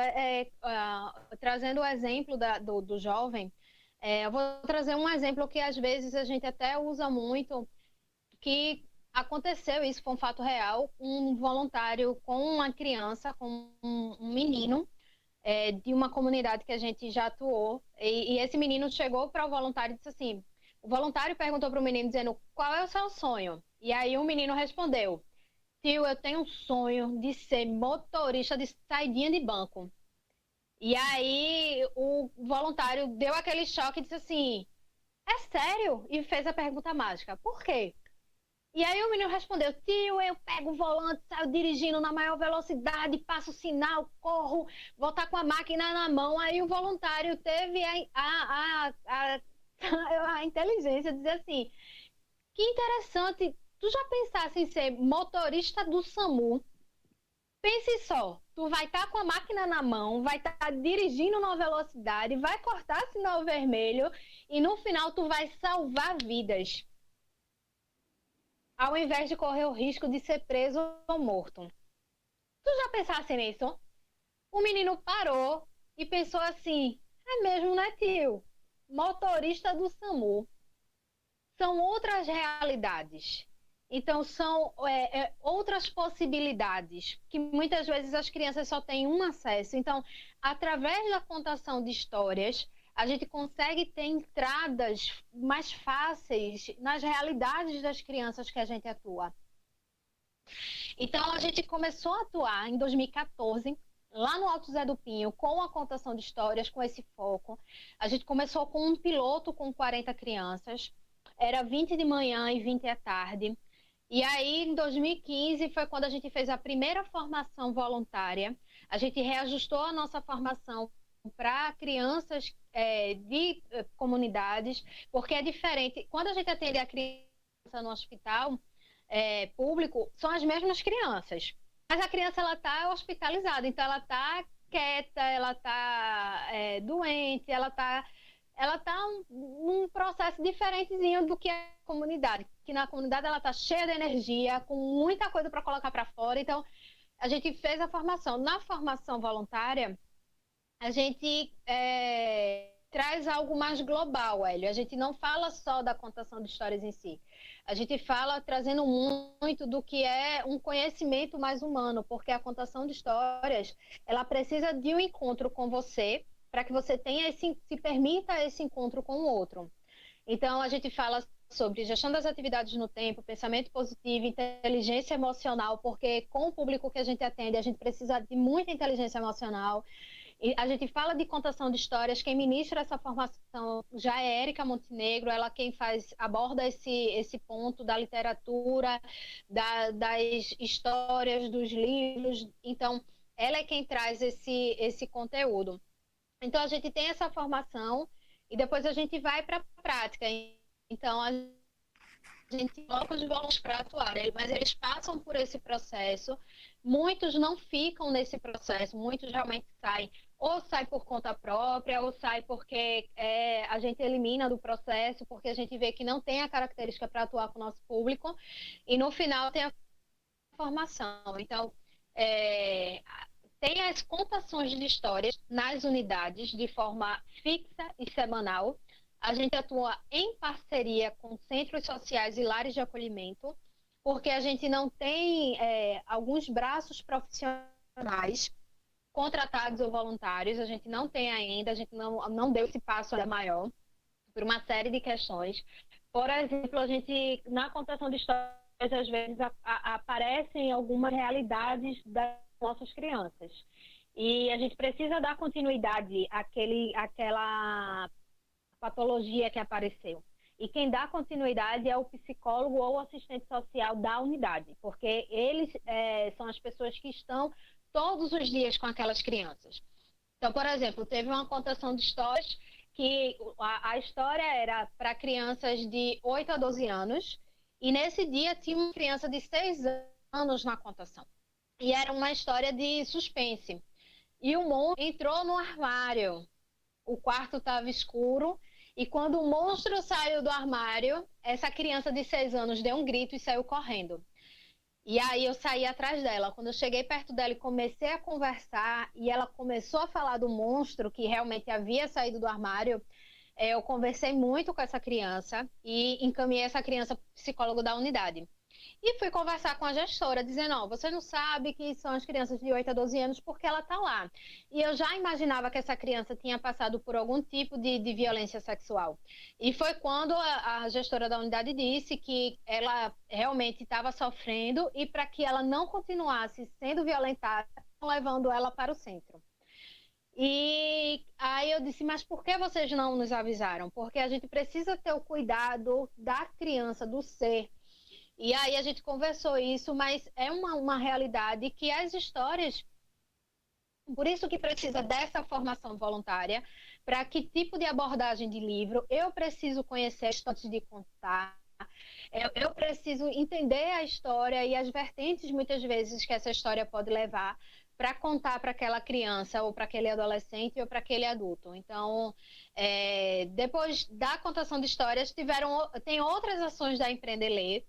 trazendo o exemplo do jovem, eu vou trazer um exemplo que às vezes a gente até usa muito, que aconteceu, isso foi um fato real, um voluntário com uma criança, com um menino, de uma comunidade que a gente já atuou, e esse menino chegou para o voluntário e disse assim, o voluntário perguntou para o menino dizendo, qual é o seu sonho? E aí o menino respondeu, tio, eu tenho um sonho de ser motorista de saidinha de banco. E aí o voluntário deu aquele choque e disse assim, é sério? E fez a pergunta mágica, por quê? E aí o menino respondeu, tio, eu pego o volante, saio dirigindo na maior velocidade, passo o sinal, corro, vou estar com a máquina na mão. Aí o voluntário teve a inteligência de dizer assim, que interessante, tu já pensasse em ser motorista do SAMU? Pense só, tu vai estar com a máquina na mão, vai estar dirigindo na velocidade, vai cortar sinal vermelho e no final tu vai salvar vidas, ao invés de correr o risco de ser preso ou morto. Tu já pensasse nisso? O menino parou e pensou assim, é mesmo, né, tio? Motorista do SAMU. São outras realidades. Então, são outras possibilidades que muitas vezes as crianças só têm um acesso. Então, através da contação de histórias, a gente consegue ter entradas mais fáceis nas realidades das crianças que a gente atua. Então, a gente começou a atuar em 2014, lá no Alto Zé do Pinho, com a contação de histórias, com esse foco. A gente começou com um piloto com 40 crianças, era 20 de manhã e 20 à tarde. E aí, em 2015, foi quando a gente fez a primeira formação voluntária. A gente reajustou a nossa formação para crianças de comunidades, porque é diferente. Quando a gente atende a criança no hospital público, são as mesmas crianças. Mas a criança está hospitalizada, então ela está quieta, ela está doente, ela está num processo diferentezinho do que a comunidade. Que na comunidade ela está cheia de energia, com muita coisa para colocar para fora. Então, a gente fez a formação. Na formação voluntária, a gente traz algo mais global, Hélio. A gente não fala só da contação de histórias em si. A gente fala trazendo muito do que é um conhecimento mais humano, porque a contação de histórias, ela precisa de um encontro com você, para que você tenha se permita esse encontro com o outro. Então, a gente fala sobre gestão das atividades no tempo, pensamento positivo, inteligência emocional, porque com o público que a gente atende, a gente precisa de muita inteligência emocional. E a gente fala de contação de histórias, quem ministra essa formação já é Érica Montenegro, ela quem aborda esse ponto da literatura, das histórias, dos livros. Então, ela é quem traz esse conteúdo. Então, a gente tem essa formação e depois a gente vai para a prática. Então, a gente coloca os voluntários para atuar, mas eles passam por esse processo. Muitos não ficam nesse processo, muitos realmente saem. Ou sai por conta própria, ou sai porque a gente elimina do processo, porque a gente vê que não tem a característica para atuar com o nosso público. E no final tem a formação. Então, tem as contações de histórias nas unidades de forma fixa e semanal. A gente atua em parceria com centros sociais e lares de acolhimento, porque a gente não tem alguns braços profissionais contratados ou voluntários, a gente não tem ainda, a gente não deu esse passo ainda maior, por uma série de questões. Por exemplo, a gente, na contação de histórias, às vezes aparecem algumas realidades das nossas crianças. E a gente precisa dar continuidade àquela patologia que apareceu. E quem dá continuidade é o psicólogo ou o assistente social da unidade, porque eles são as pessoas que estão todos os dias com aquelas crianças. Então, por exemplo, teve uma contação de histórias que a história era para crianças de 8 a 12 anos, e nesse dia tinha uma criança de 6 anos na contação. E era uma história de suspense. E o monstro entrou no armário. O quarto estava escuro. E quando o monstro saiu do armário, essa criança de 6 anos deu um grito e saiu correndo. E aí eu saí atrás dela. Quando eu cheguei perto dela e comecei a conversar, e ela começou a falar do monstro que realmente havia saído do armário, eu conversei muito com essa criança e encaminhei essa criança para o psicólogo da unidade. E fui conversar com a gestora, dizendo, ó, você não sabe que são as crianças de 8 a 12 anos porque ela está lá. E eu já imaginava que essa criança tinha passado por algum tipo de violência sexual. E foi quando a gestora da unidade disse que ela realmente estava sofrendo e para que ela não continuasse sendo violentada, levando ela para o centro. E aí eu disse, mas por que vocês não nos avisaram? Porque a gente precisa ter o cuidado da criança, do ser. E aí a gente conversou isso, mas é uma realidade que as histórias, por isso que precisa dessa formação voluntária, para que tipo de abordagem de livro, eu preciso conhecer a história antes de contar, eu preciso entender a história e as vertentes, muitas vezes, que essa história pode levar para contar para aquela criança, ou para aquele adolescente, ou para aquele adulto. Então, depois da contação de histórias, tem outras ações da Empreender Ler,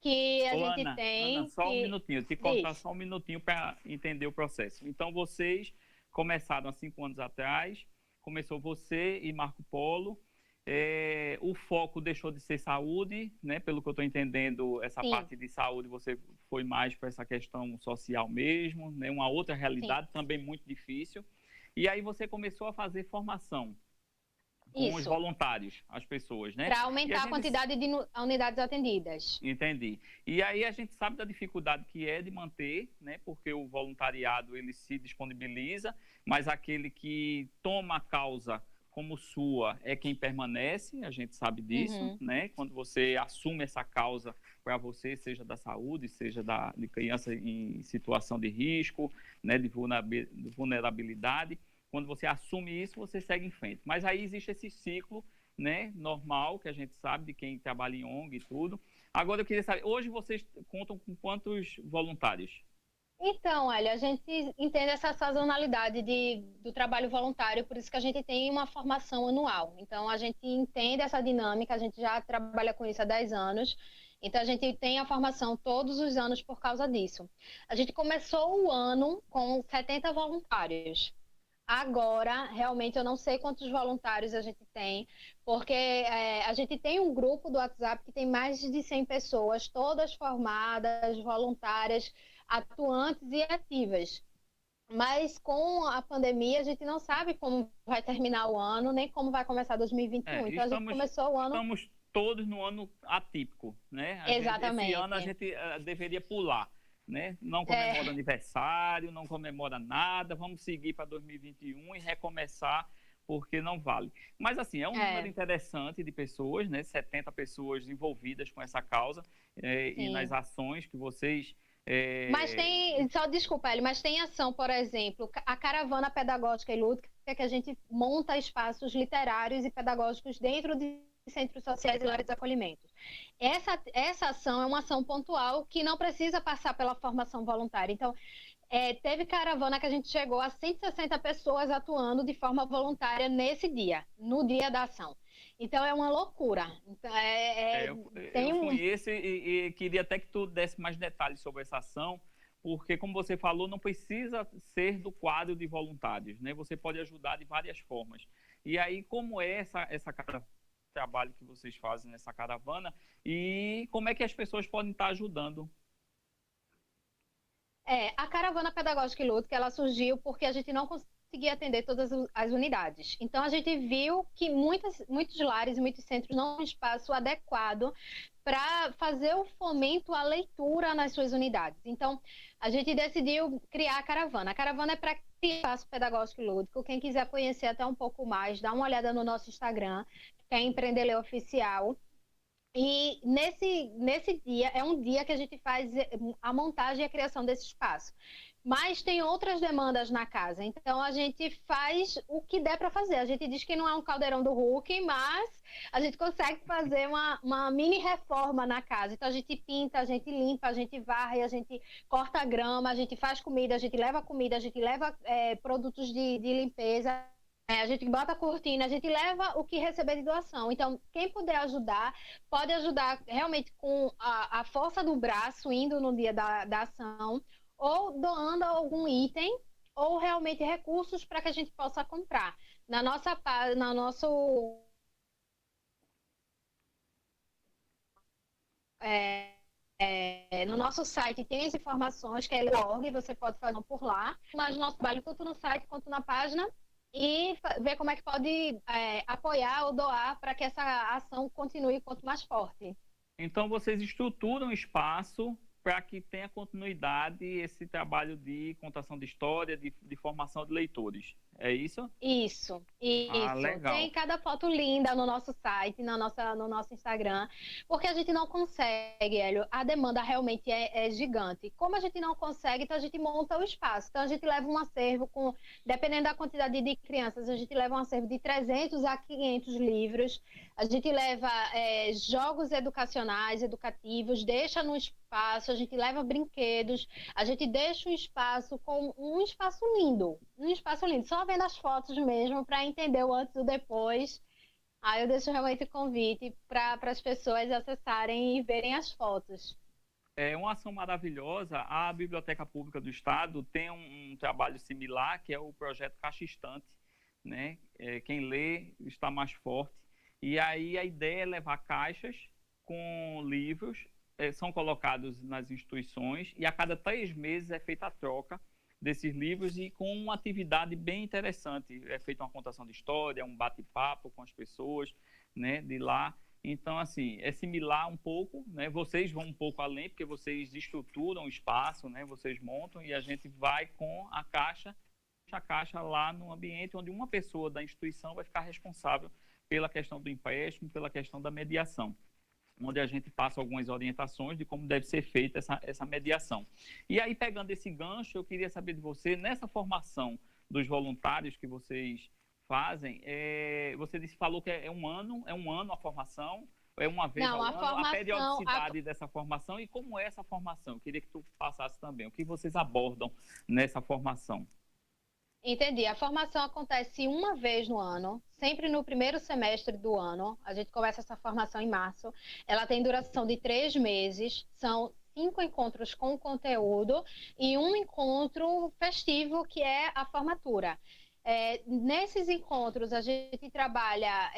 que a gente Ana, tem... só um minutinho, te cortar só um minutinho para entender o processo. Então, vocês começaram há 5 anos atrás, começou você e Marco Polo, o foco deixou de ser saúde, né? Pelo que eu estou entendendo, essa parte de saúde você foi mais para essa questão social mesmo, né? Uma outra realidade também muito difícil. E aí você começou a fazer formação com os voluntários, as pessoas, né? Para aumentar a quantidade de unidades atendidas. Entendi. E aí a gente sabe da dificuldade que é de manter, né? Porque o voluntariado, ele se disponibiliza, mas aquele que toma a causa como sua é quem permanece, a gente sabe disso, né? Quando você assume essa causa para você, seja da saúde, seja de criança em situação de risco, né? De vulnerabilidade, quando você assume isso, você segue em frente. Mas aí existe esse ciclo, né, normal, que a gente sabe de quem trabalha em ONG e tudo. Agora eu queria saber, hoje vocês contam com quantos voluntários? Então, olha, a gente entende essa sazonalidade do trabalho voluntário, por isso que a gente tem uma formação anual. Então, a gente entende essa dinâmica, a gente já trabalha com isso há 10 anos, então a gente tem a formação todos os anos por causa disso. A gente começou o ano com 70 voluntários. Agora, realmente, eu não sei quantos voluntários a gente tem, porque a gente tem um grupo do WhatsApp que tem mais de 100 pessoas, todas formadas, voluntárias, atuantes e ativas. Mas com a pandemia, a gente não sabe como vai terminar o ano, nem como vai começar 2021. Então, a gente começou o ano... Estamos todos no ano atípico, né? Exatamente. Esse ano a gente deveria pular. Né? Não comemora aniversário, não comemora nada, vamos seguir para 2021 e recomeçar, porque não vale. Mas, assim, é um número interessante de pessoas, né? 70 pessoas envolvidas com essa causa e nas ações que vocês... Mas tem, só desculpa, Eli, mas tem ação, por exemplo, a caravana pedagógica e lúdica, que a gente monta espaços literários e pedagógicos dentro de centros sociais e lares de acolhimento. Essa ação é uma ação pontual que não precisa passar pela formação voluntária. Então, teve caravana que a gente chegou a 160 pessoas atuando de forma voluntária nesse dia, no dia da ação. Então, é uma loucura. Então, eu conheço e queria até que tu desse mais detalhes sobre essa ação, porque, como você falou, não precisa ser do quadro de voluntários, né? Você pode ajudar de várias formas. E aí, como é essa trabalho que vocês fazem nessa caravana e como é que as pessoas podem estar ajudando? A caravana pedagógica e lúdica, ela surgiu porque a gente não conseguir atender todas as unidades. Então, a gente viu que muitos lares e muitos centros não têm um espaço adequado para fazer o fomento à leitura nas suas unidades. Então, a gente decidiu criar a caravana. A caravana é para espaço pedagógico e lúdico. Quem quiser conhecer até um pouco mais, dá uma olhada no nosso Instagram, que é Empreender Ler Oficial. E nesse dia, é um dia que a gente faz a montagem e a criação desse espaço. Mas tem outras demandas na casa, então a gente faz o que der para fazer. A gente diz que não é um caldeirão do Hulk, mas a gente consegue fazer uma mini reforma na casa. Então a gente pinta, a gente limpa, a gente varre, a gente corta a grama, a gente faz comida, a gente leva produtos de limpeza. A gente bota a cortina, a gente leva o que receber de doação. Então, quem puder ajudar, pode ajudar realmente com a força do braço, indo no dia da ação, ou doando algum item, ou realmente recursos para que a gente possa comprar. No nosso site tem as informações, que é org, você pode fazer por lá, mas nosso trabalho tanto no site quanto na página, e ver como é que pode apoiar ou doar para que essa ação continue quanto mais forte. Então, vocês estruturam o espaço para que tenha continuidade esse trabalho de contação de história, de formação de leitores. É isso? Isso. Legal. Tem cada foto linda no nosso site, no nosso Instagram, porque a gente não consegue, Hélio, a demanda realmente é gigante. Como a gente não consegue, então a gente monta o espaço. Então a gente leva um acervo dependendo da quantidade de crianças, a gente leva um acervo de 300 a 500 livros, a gente leva jogos educacionais, educativos, deixa no espaço, a gente leva brinquedos, a gente deixa um espaço com um espaço lindo, só vendo as fotos mesmo para entender o antes e o depois. Aí eu deixo realmente o convite para as pessoas acessarem e verem as fotos. É uma ação maravilhosa. A Biblioteca Pública do Estado tem um trabalho similar, que é o projeto Caixa Estante, né? Quem lê está mais forte. E aí a ideia é levar caixas com livros, são colocados nas instituições, e a cada 3 meses é feita a troca desses livros, e com uma atividade bem interessante. É feita uma contação de história, um bate-papo com as pessoas, né, de lá. Então, assim, é similar um pouco, né? Vocês vão um pouco além, porque vocês estruturam o espaço, né? Vocês montam, e a gente vai com a caixa lá no ambiente onde uma pessoa da instituição vai ficar responsável pela questão do empréstimo, pela questão da mediação, onde a gente passa algumas orientações de como deve ser feita essa mediação. E aí, pegando esse gancho, eu queria saber de você, nessa formação dos voluntários que vocês fazem, você falou que é um ano a formação, é uma vez ao ano, a periodicidade dessa formação, e como é essa formação? Eu queria que tu passasse também, o que vocês abordam nessa formação? Entendi. A formação acontece uma vez no ano, sempre no primeiro semestre do ano. A gente começa essa formação em março. Ela tem duração de 3 meses, são 5 encontros com conteúdo e um encontro festivo, que é a formatura. Nesses encontros, a gente trabalha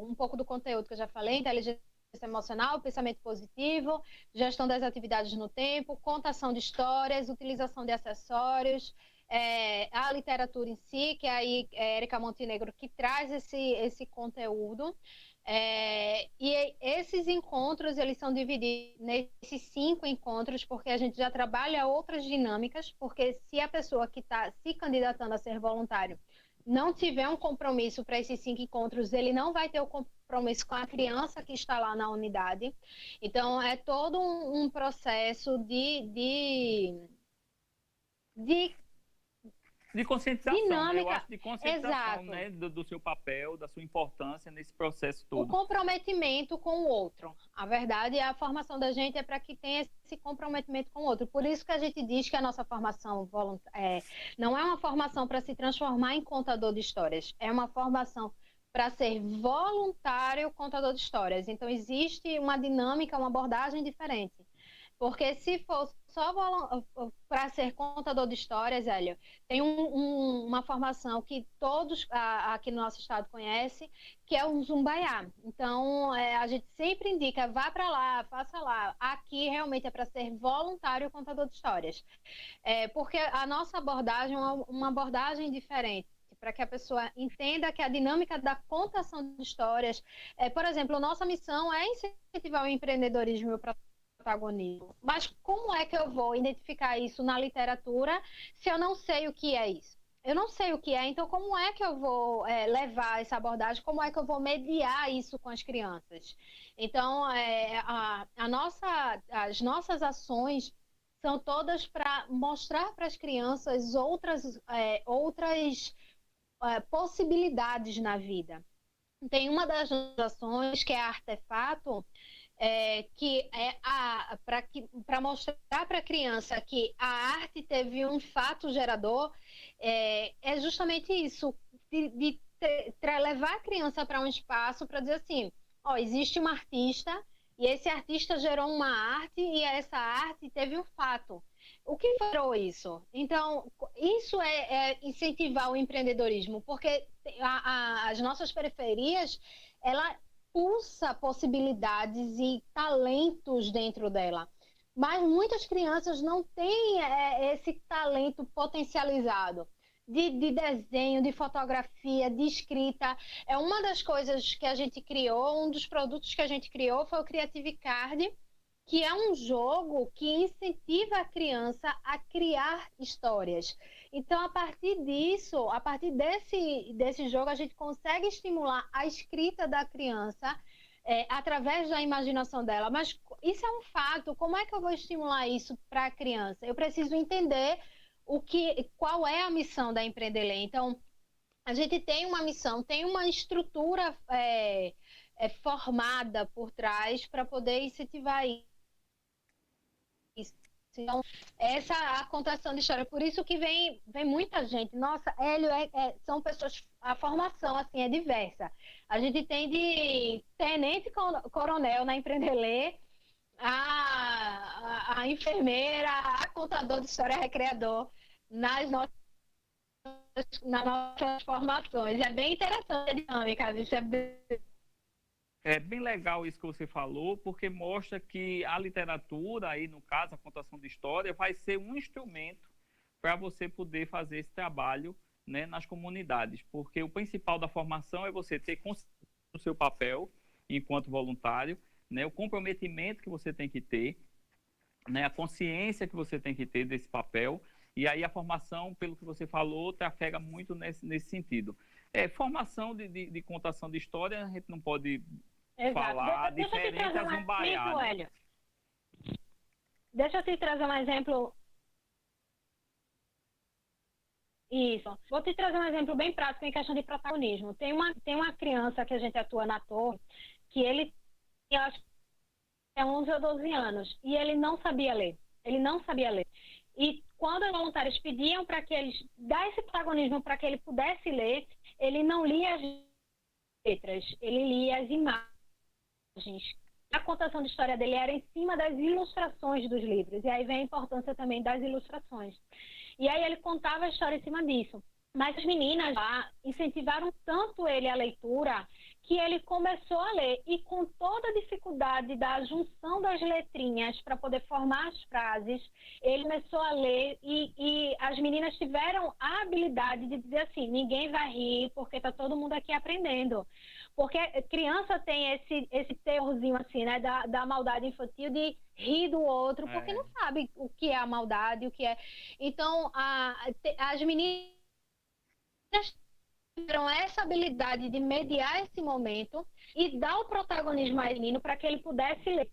um pouco do conteúdo que eu já falei, inteligência emocional, pensamento positivo, gestão das atividades no tempo, contação de histórias, utilização de acessórios, a literatura em si, que é aí Érica Montenegro que traz esse conteúdo. E esses encontros, eles são divididos nesses 5 encontros, porque a gente já trabalha outras dinâmicas, porque se a pessoa que está se candidatando a ser voluntário não tiver um compromisso para esses 5 encontros, ele não vai ter o compromisso com a criança que está lá na unidade. Então, é todo um processo de conscientização, dinâmica, eu acho, de conscientização, exato, né, do seu papel, da sua importância nesse processo todo. O comprometimento com o outro. A verdade, a formação da gente é para que tenha esse comprometimento com o outro. Por isso que a gente diz que a nossa formação não é uma formação para se transformar em contador de histórias, é uma formação para ser voluntário contador de histórias. Então, existe uma dinâmica, uma abordagem diferente. Porque se fosse para ser contador de histórias, Hélio, tem uma formação que todos aqui no nosso estado conhecem, que é o Zumbaiá. Então, a gente sempre indica, vá para lá, faça lá. Aqui realmente é para ser voluntário contador de histórias. Porque a nossa abordagem é uma abordagem diferente, para que a pessoa entenda que a dinâmica da contação de histórias, por exemplo, nossa missão é incentivar o empreendedorismo e o protagonismo. Mas como é que eu vou identificar isso na literatura se eu não sei o que é isso? Eu não sei o que é, então como é que eu vou levar essa abordagem? Como é que eu vou mediar isso com as crianças? Então, as nossas ações são todas para mostrar para as crianças outras possibilidades na vida. Tem uma das ações que é Artefato, que é para mostrar para a criança que a arte teve um fato gerador, é justamente isso, de levar a criança para um espaço para dizer assim, existe um artista e esse artista gerou uma arte e essa arte teve um fato. O que gerou isso? Então, isso é incentivar o empreendedorismo, porque as nossas periferias, ela pulsa possibilidades e talentos dentro dela. Mas muitas crianças não têm esse talento potencializado de desenho, de fotografia, de escrita. É uma das coisas que a gente criou, um dos produtos que a gente criou foi o Creative Card, que é um jogo que incentiva a criança a criar histórias. Então, a partir disso, a partir desse jogo, a gente consegue estimular a escrita da criança através da imaginação dela. Mas isso é um fato. Como é que eu vou estimular isso para a criança? Eu preciso entender qual é a missão da Empreendelê. Então, a gente tem uma missão, tem uma estrutura formada por trás para poder incentivar isso. Então, essa é a contação de história. Por isso que vem muita gente. Nossa, Hélio, são pessoas... A formação, assim, é diversa. A gente tem de tenente-coronel na Empreendelê, a enfermeira, a contador de história, recreador, nas nossas formações. É bem interessante a dinâmica. Isso É bem legal isso que você falou, porque mostra que a literatura, aí no caso, a contação de história, vai ser um instrumento para você poder fazer esse trabalho, né, nas comunidades. Porque o principal da formação é você ter consciência do seu papel enquanto voluntário, né, o comprometimento que você tem que ter, né, a consciência que você tem que ter desse papel. E aí a formação, pelo que você falou, trafega muito nesse sentido. Formação de contação de história, a gente não pode... Exato. falar diferente a Zumbaiá. Hélio. Deixa eu te trazer um exemplo. Isso. Vou te trazer um exemplo bem prático em questão de protagonismo. Tem uma criança que a gente atua na torre, que eu acho que é 11 ou 12 anos, e ele não sabia ler. Ele não sabia ler. E quando os voluntários pediam para que eles dessem protagonismo para que ele pudesse ler, ele não lia as letras, ele lia as imagens. A contação de história dele era em cima das ilustrações dos livros. E aí vem a importância também das ilustrações. E aí ele contava a história em cima disso. Mas as meninas lá incentivaram tanto ele à leitura que ele começou a ler. E com toda a dificuldade da junção das letrinhas para poder formar as frases, ele começou a ler e as meninas tiveram a habilidade de dizer assim, ninguém vai rir porque está todo mundo aqui aprendendo. Porque criança tem esse teorzinho assim, né, da maldade infantil de rir do outro, porque não sabe o que é a maldade, o que é... Então, as meninas tiveram essa habilidade de mediar esse momento e dar o protagonismo ao menino para que ele pudesse ler.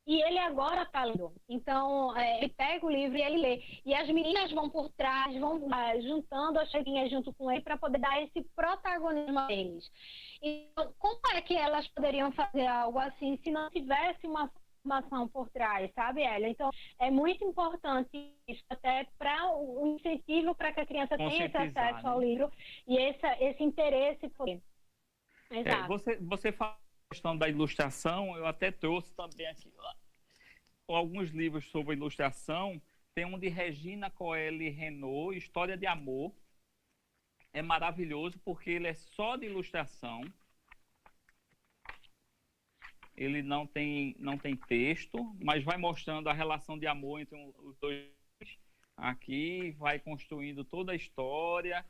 E ele agora está lendo. Então, ele pega o livro e ele lê. E as meninas vão por trás, vão juntando as cheguinhas junto com ele para poder dar esse protagonismo a eles. Então, como é que elas poderiam fazer algo assim se não tivesse uma formação por trás, sabe, Hélio? Então, é muito importante isso até para o incentivo para que a criança tenha esse acesso ao livro e esse interesse por ele. Exato. Você fala a questão da ilustração, eu até trouxe também aqui alguns livros sobre ilustração, tem um de Regina Coeli Renault, História de Amor. É maravilhoso porque ele é só de ilustração. Ele não tem texto, mas vai mostrando a relação de amor entre os dois. Aqui vai construindo toda a história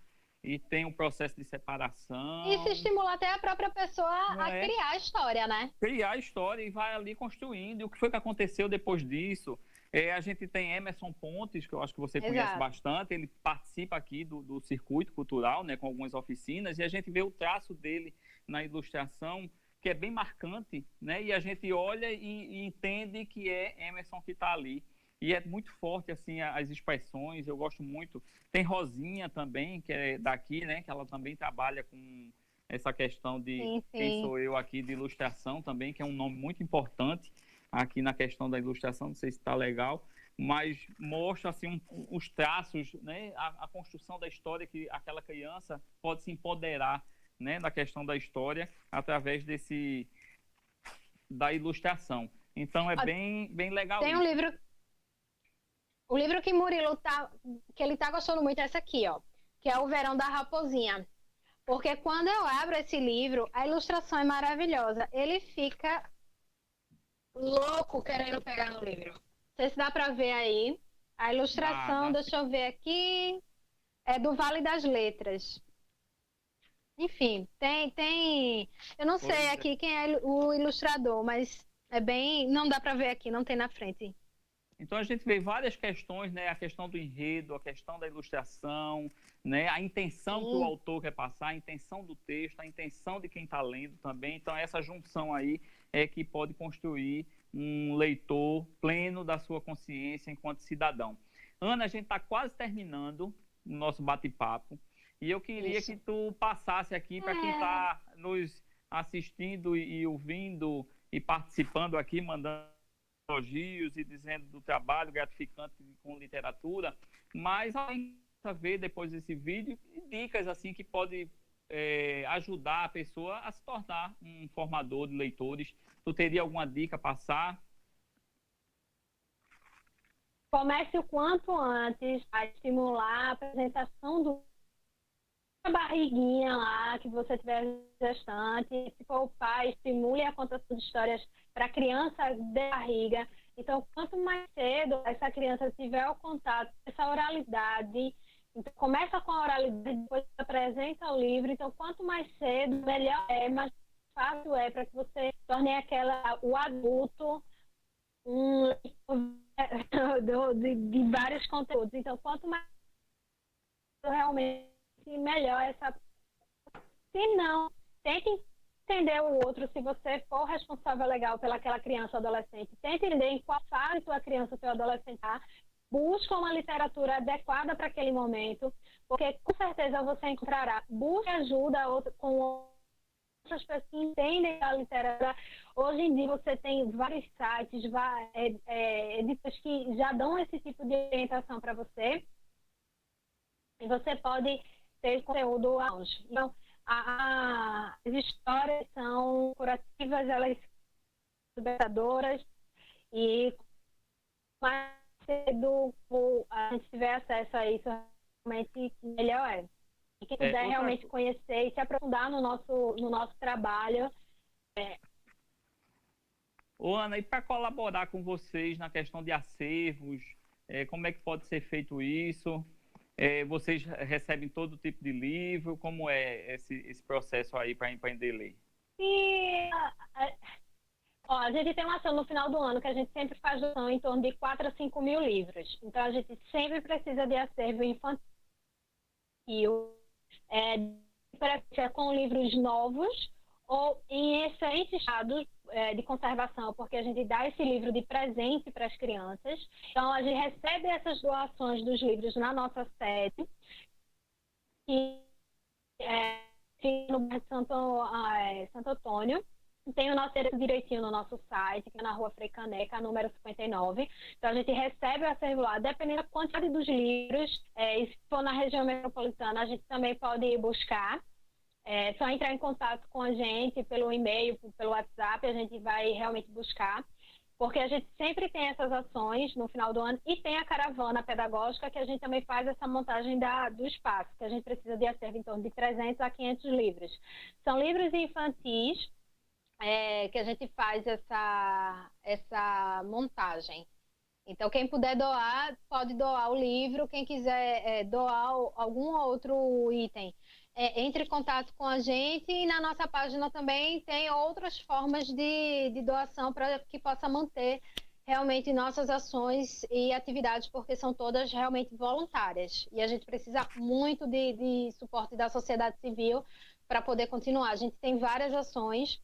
e tem um processo de separação. Isso estimula até a própria pessoa a criar a história, né? Criar a história e vai ali construindo. E o que foi que aconteceu depois disso? A gente tem Emerson Pontes, que eu acho que você conhece bastante. Ele participa aqui do circuito cultural, né, com algumas oficinas, e a gente vê o traço dele na ilustração, que é bem marcante, né? E a gente olha e entende que é Emerson que está ali. E é muito forte, assim, as expressões, eu gosto muito. Tem Rosinha também, que é daqui, né? Que ela também trabalha com essa questão de quem sou eu aqui, de ilustração também, que é um nome muito importante aqui na questão da ilustração, não sei se está legal, mas mostra, assim, os traços, né? A construção da história, que aquela criança pode se empoderar, né, da questão da história através da ilustração. Então é bem legal. Tem um livro, o livro que Murilo que ele tá gostando muito é esse aqui, ó, que é O Verão da Raposinha. Porque quando eu abro esse livro, a ilustração é maravilhosa. Ele fica louco querendo pegar no livro. Não sei se dá para ver aí. A ilustração, deixa eu ver aqui, é do Vale das Letras. Enfim, tem... Eu não sei aqui quem é o ilustrador, mas é bem... Não dá para ver aqui, não tem na frente. Então a gente vê várias questões, né? A questão do enredo, a questão da ilustração, né? A intenção que o autor quer passar, a intenção do texto, a intenção de quem está lendo também. Então essa junção aí é que pode construir um leitor pleno da sua consciência enquanto cidadão. Ana, a gente está quase terminando o nosso bate-papo. E eu queria que tu passasse aqui para quem está nos assistindo e ouvindo e participando aqui, mandando elogios e dizendo do trabalho gratificante com literatura, mas além de ver depois desse vídeo, dicas assim que pode ajudar a pessoa a se tornar um formador de leitores. Tu teria alguma dica a passar? Comece o quanto antes a estimular a apresentação do barriguinha lá, que você tiver gestante. Se for o pai, estimule a contação de histórias para a criança de barriga. Então, quanto mais cedo essa criança tiver o contato, essa oralidade, então começa com a oralidade, depois apresenta o livro. Então, quanto mais cedo, melhor é, mais fácil é para que você torne o adulto de vários conteúdos. Então, quanto mais realmente melhor essa... Se não, tente entender o outro. Se você for responsável legal pelaquela criança ou adolescente, tente entender em qual fase sua criança ou seu adolescente está. Busca uma literatura adequada para aquele momento, porque com certeza você encontrará. Busque ajuda com outras pessoas que entendem a literatura. Hoje em dia você tem vários sites, editores que já dão esse tipo de orientação para você. E você pode ter conteúdo aonde. Então, as histórias são curativas, elas são libertadoras, e mais cedo a gente tiver acesso a isso, realmente melhor é. E quem quiser realmente conhecer e se aprofundar no nosso trabalho. Ô, Ana, e para colaborar com vocês na questão de acervos, como é que pode ser feito isso? Vocês recebem todo tipo de livro? Como é esse processo aí para empreender ler? A gente tem uma ação no final do ano que a gente sempre faz doação em torno de 4 a 5 mil livros. Então, a gente sempre precisa de acervo infantil, com livros novos ou em excelente estado de conservação, porque a gente dá esse livro de presente para as crianças. Então, a gente recebe essas doações dos livros na nossa sede, que fica no bairro Santo Antônio. Tem o nosso endereço direitinho no nosso site, que é na Rua Frei Caneca, número 59. Então, a gente recebe o acervo lá, dependendo da quantidade dos livros. E se for na região metropolitana, a gente também pode ir buscar. É só entrar em contato com a gente pelo e-mail, pelo WhatsApp, a gente vai realmente buscar. porque a gente sempre tem essas ações no final do ano e tem a caravana pedagógica que a gente também faz essa montagem do espaço, que a gente precisa de acervo em torno de 300 a 500 livros. São livros infantis que a gente faz essa montagem. Então, quem puder doar, pode doar o livro. Quem quiser doar algum outro item, entre em contato com a gente. E na nossa página também tem outras formas de doação para que possa manter realmente nossas ações e atividades, porque são todas realmente voluntárias. E a gente precisa muito de suporte da sociedade civil para poder continuar. A gente tem várias ações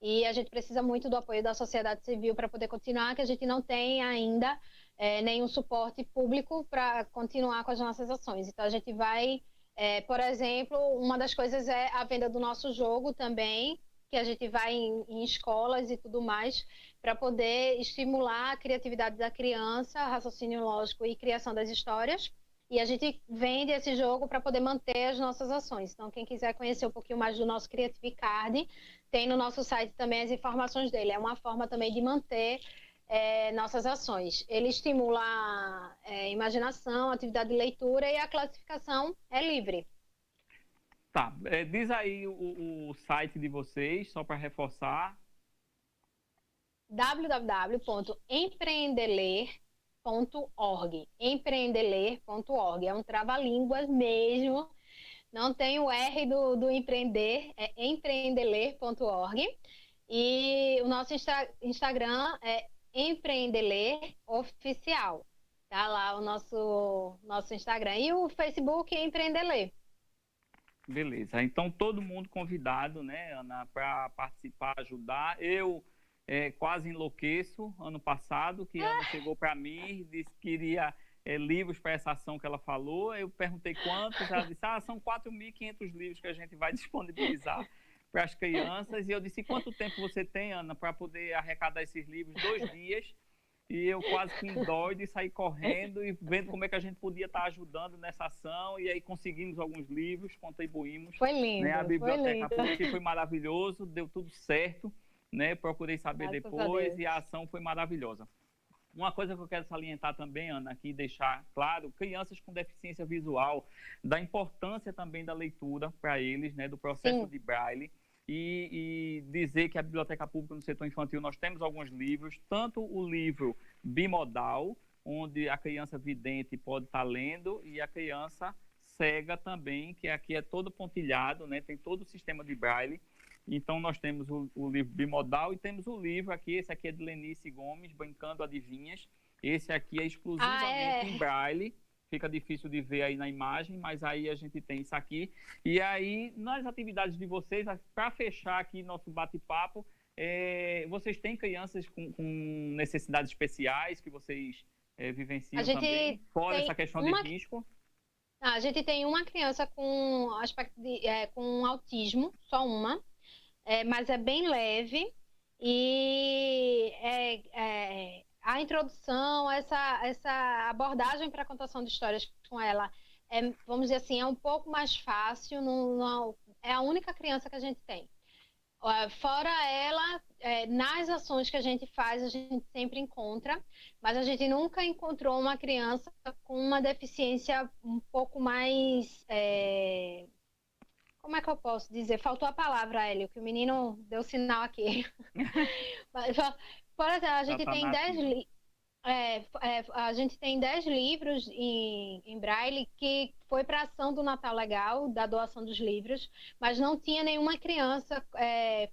e a gente precisa muito do apoio da sociedade civil para poder continuar, que a gente não tem ainda nenhum suporte público para continuar com as nossas ações. Então, a gente vai, por exemplo, uma das coisas é a venda do nosso jogo também, que a gente vai em escolas e tudo mais, para poder estimular a criatividade da criança, raciocínio lógico e criação das histórias. E a gente vende esse jogo para poder manter as nossas ações. Então, quem quiser conhecer um pouquinho mais do nosso Creative Card, tem no nosso site também as informações dele. É uma forma também de manter nossas ações. Ele estimula a imaginação, a atividade de leitura e a classificação é livre. Tá, diz aí o site de vocês, só para reforçar. www.empreendeler.org. Empreendeler.org. É um trava-línguas mesmo. Não tem o R do empreender, é empreendeler.org. E o nosso Instagram é Empreendeler Oficial. Tá lá o nosso Instagram. E o Facebook é Empreendeler. Beleza. Então, todo mundo convidado, né, Ana, para participar, ajudar. Eu quase enlouqueço ano passado, que a Ana chegou para mim e disse que queria livros para essa ação que ela falou. Eu perguntei quantos, ela disse, são 4.500 livros que a gente vai disponibilizar para as crianças. E eu disse, quanto tempo você tem, Ana, para poder arrecadar esses livros? 2 dias. E eu quase que indóido e saí correndo e vendo como é que a gente podia estar ajudando nessa ação. E aí conseguimos alguns livros, contribuímos. Foi lindo, né, a biblioteca foi lindo. Foi maravilhoso, deu tudo certo. Né? Procurei saber depois e a ação foi maravilhosa. Uma coisa que eu quero salientar também, Ana, aqui deixar claro, crianças com deficiência visual, da importância também da leitura para eles, né, do processo de Braille, e dizer que a Biblioteca Pública no Setor Infantil nós temos alguns livros, tanto o livro bimodal, onde a criança vidente pode estar lendo, e a criança cega também, que aqui é todo pontilhado, né, tem todo o sistema de Braille. Então, nós temos o livro bimodal e temos o livro aqui, esse aqui é de Lenice Gomes, Brincando Adivinhas. Esse aqui é exclusivamente em Braille, fica difícil de ver aí na imagem, mas aí a gente tem isso aqui. E aí, nas atividades de vocês, para fechar aqui nosso bate-papo, vocês têm crianças com necessidades especiais que vocês vivenciam também, fora essa questão de risco? A gente tem uma criança com com autismo, só uma. Mas é bem leve e a introdução, essa abordagem para a contação de histórias com ela, vamos dizer assim, é um pouco mais fácil, é a única criança que a gente tem. Fora ela, nas ações que a gente faz, a gente sempre encontra, mas a gente nunca encontrou uma criança com uma deficiência um pouco mais... Como é que eu posso dizer? Faltou a palavra, Hélio, que o menino deu sinal aqui. Por exemplo, a gente tem 10 livros em Braille que foi para a ação do Natal Legal, da doação dos livros, mas não tinha nenhuma criança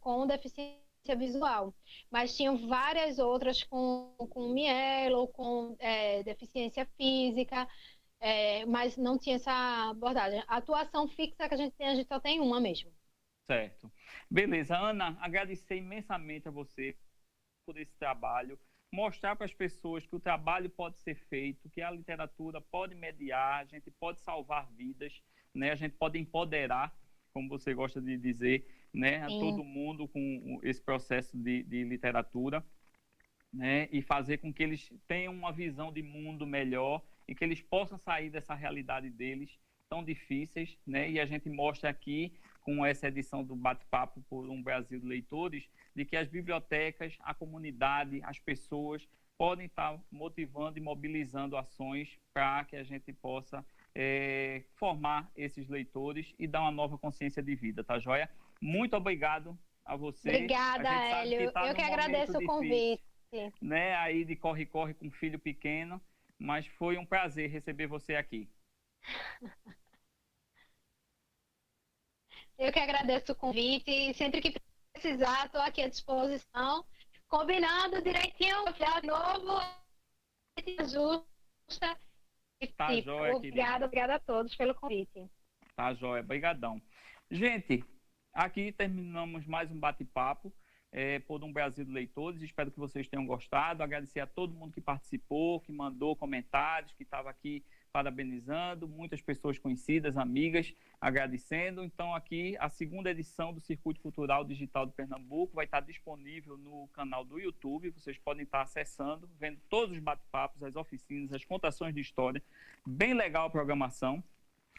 com deficiência visual. Mas tinham várias outras com mielo, com deficiência física, mas não tinha essa abordagem. A atuação fixa que a gente só tem uma mesmo. Certo. Beleza. Ana, agradecer imensamente a você por esse trabalho, mostrar para as pessoas que o trabalho pode ser feito, que a literatura pode mediar, a gente pode salvar vidas, né? A gente pode empoderar, como você gosta de dizer, né? A todo mundo com esse processo de literatura, né? E fazer com que eles tenham uma visão de mundo melhor e que eles possam sair dessa realidade deles tão difíceis, né? E a gente mostra aqui, com essa edição do Bate-Papo por um Brasil de Leitores, de que as bibliotecas, a comunidade, as pessoas podem estar motivando e mobilizando ações para que a gente possa formar esses leitores e dar uma nova consciência de vida, tá joia? Muito obrigado a você. Obrigada, Hélio. Tá Eu que agradeço o convite. Né, aí de corre-corre com um filho pequeno, mas foi um prazer receber você aqui. Eu que agradeço o convite e sempre que precisar, estou aqui à disposição, combinando direitinho, de novo, justa. Tá joia, obrigada a todos pelo convite. Tá joia, brigadão. Gente, aqui terminamos mais um bate-papo por um Brasil de Leitores. Espero que vocês tenham gostado. Agradecer a todo mundo que participou, que mandou comentários, que estava aqui parabenizando, muitas pessoas conhecidas, amigas, agradecendo. Então, aqui, a segunda edição do Circuito Cultural Digital de Pernambuco vai estar disponível no canal do YouTube. Vocês podem estar acessando, vendo todos os bate-papos, as oficinas, as contações de história. Bem legal a programação.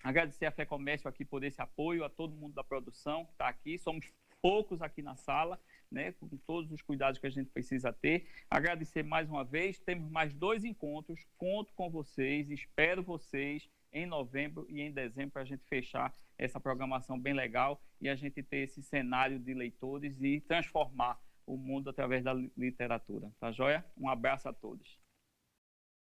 Agradecer a Fé Comércio aqui por esse apoio, a todo mundo da produção que está aqui. Somos poucos aqui na sala, né, com todos os cuidados que a gente precisa ter. Agradecer mais uma vez, temos mais 2 encontros, conto com vocês, espero vocês em novembro e em dezembro para a gente fechar essa programação bem legal e a gente ter esse cenário de leitores e transformar o mundo através da literatura, tá joia? Um abraço a todos.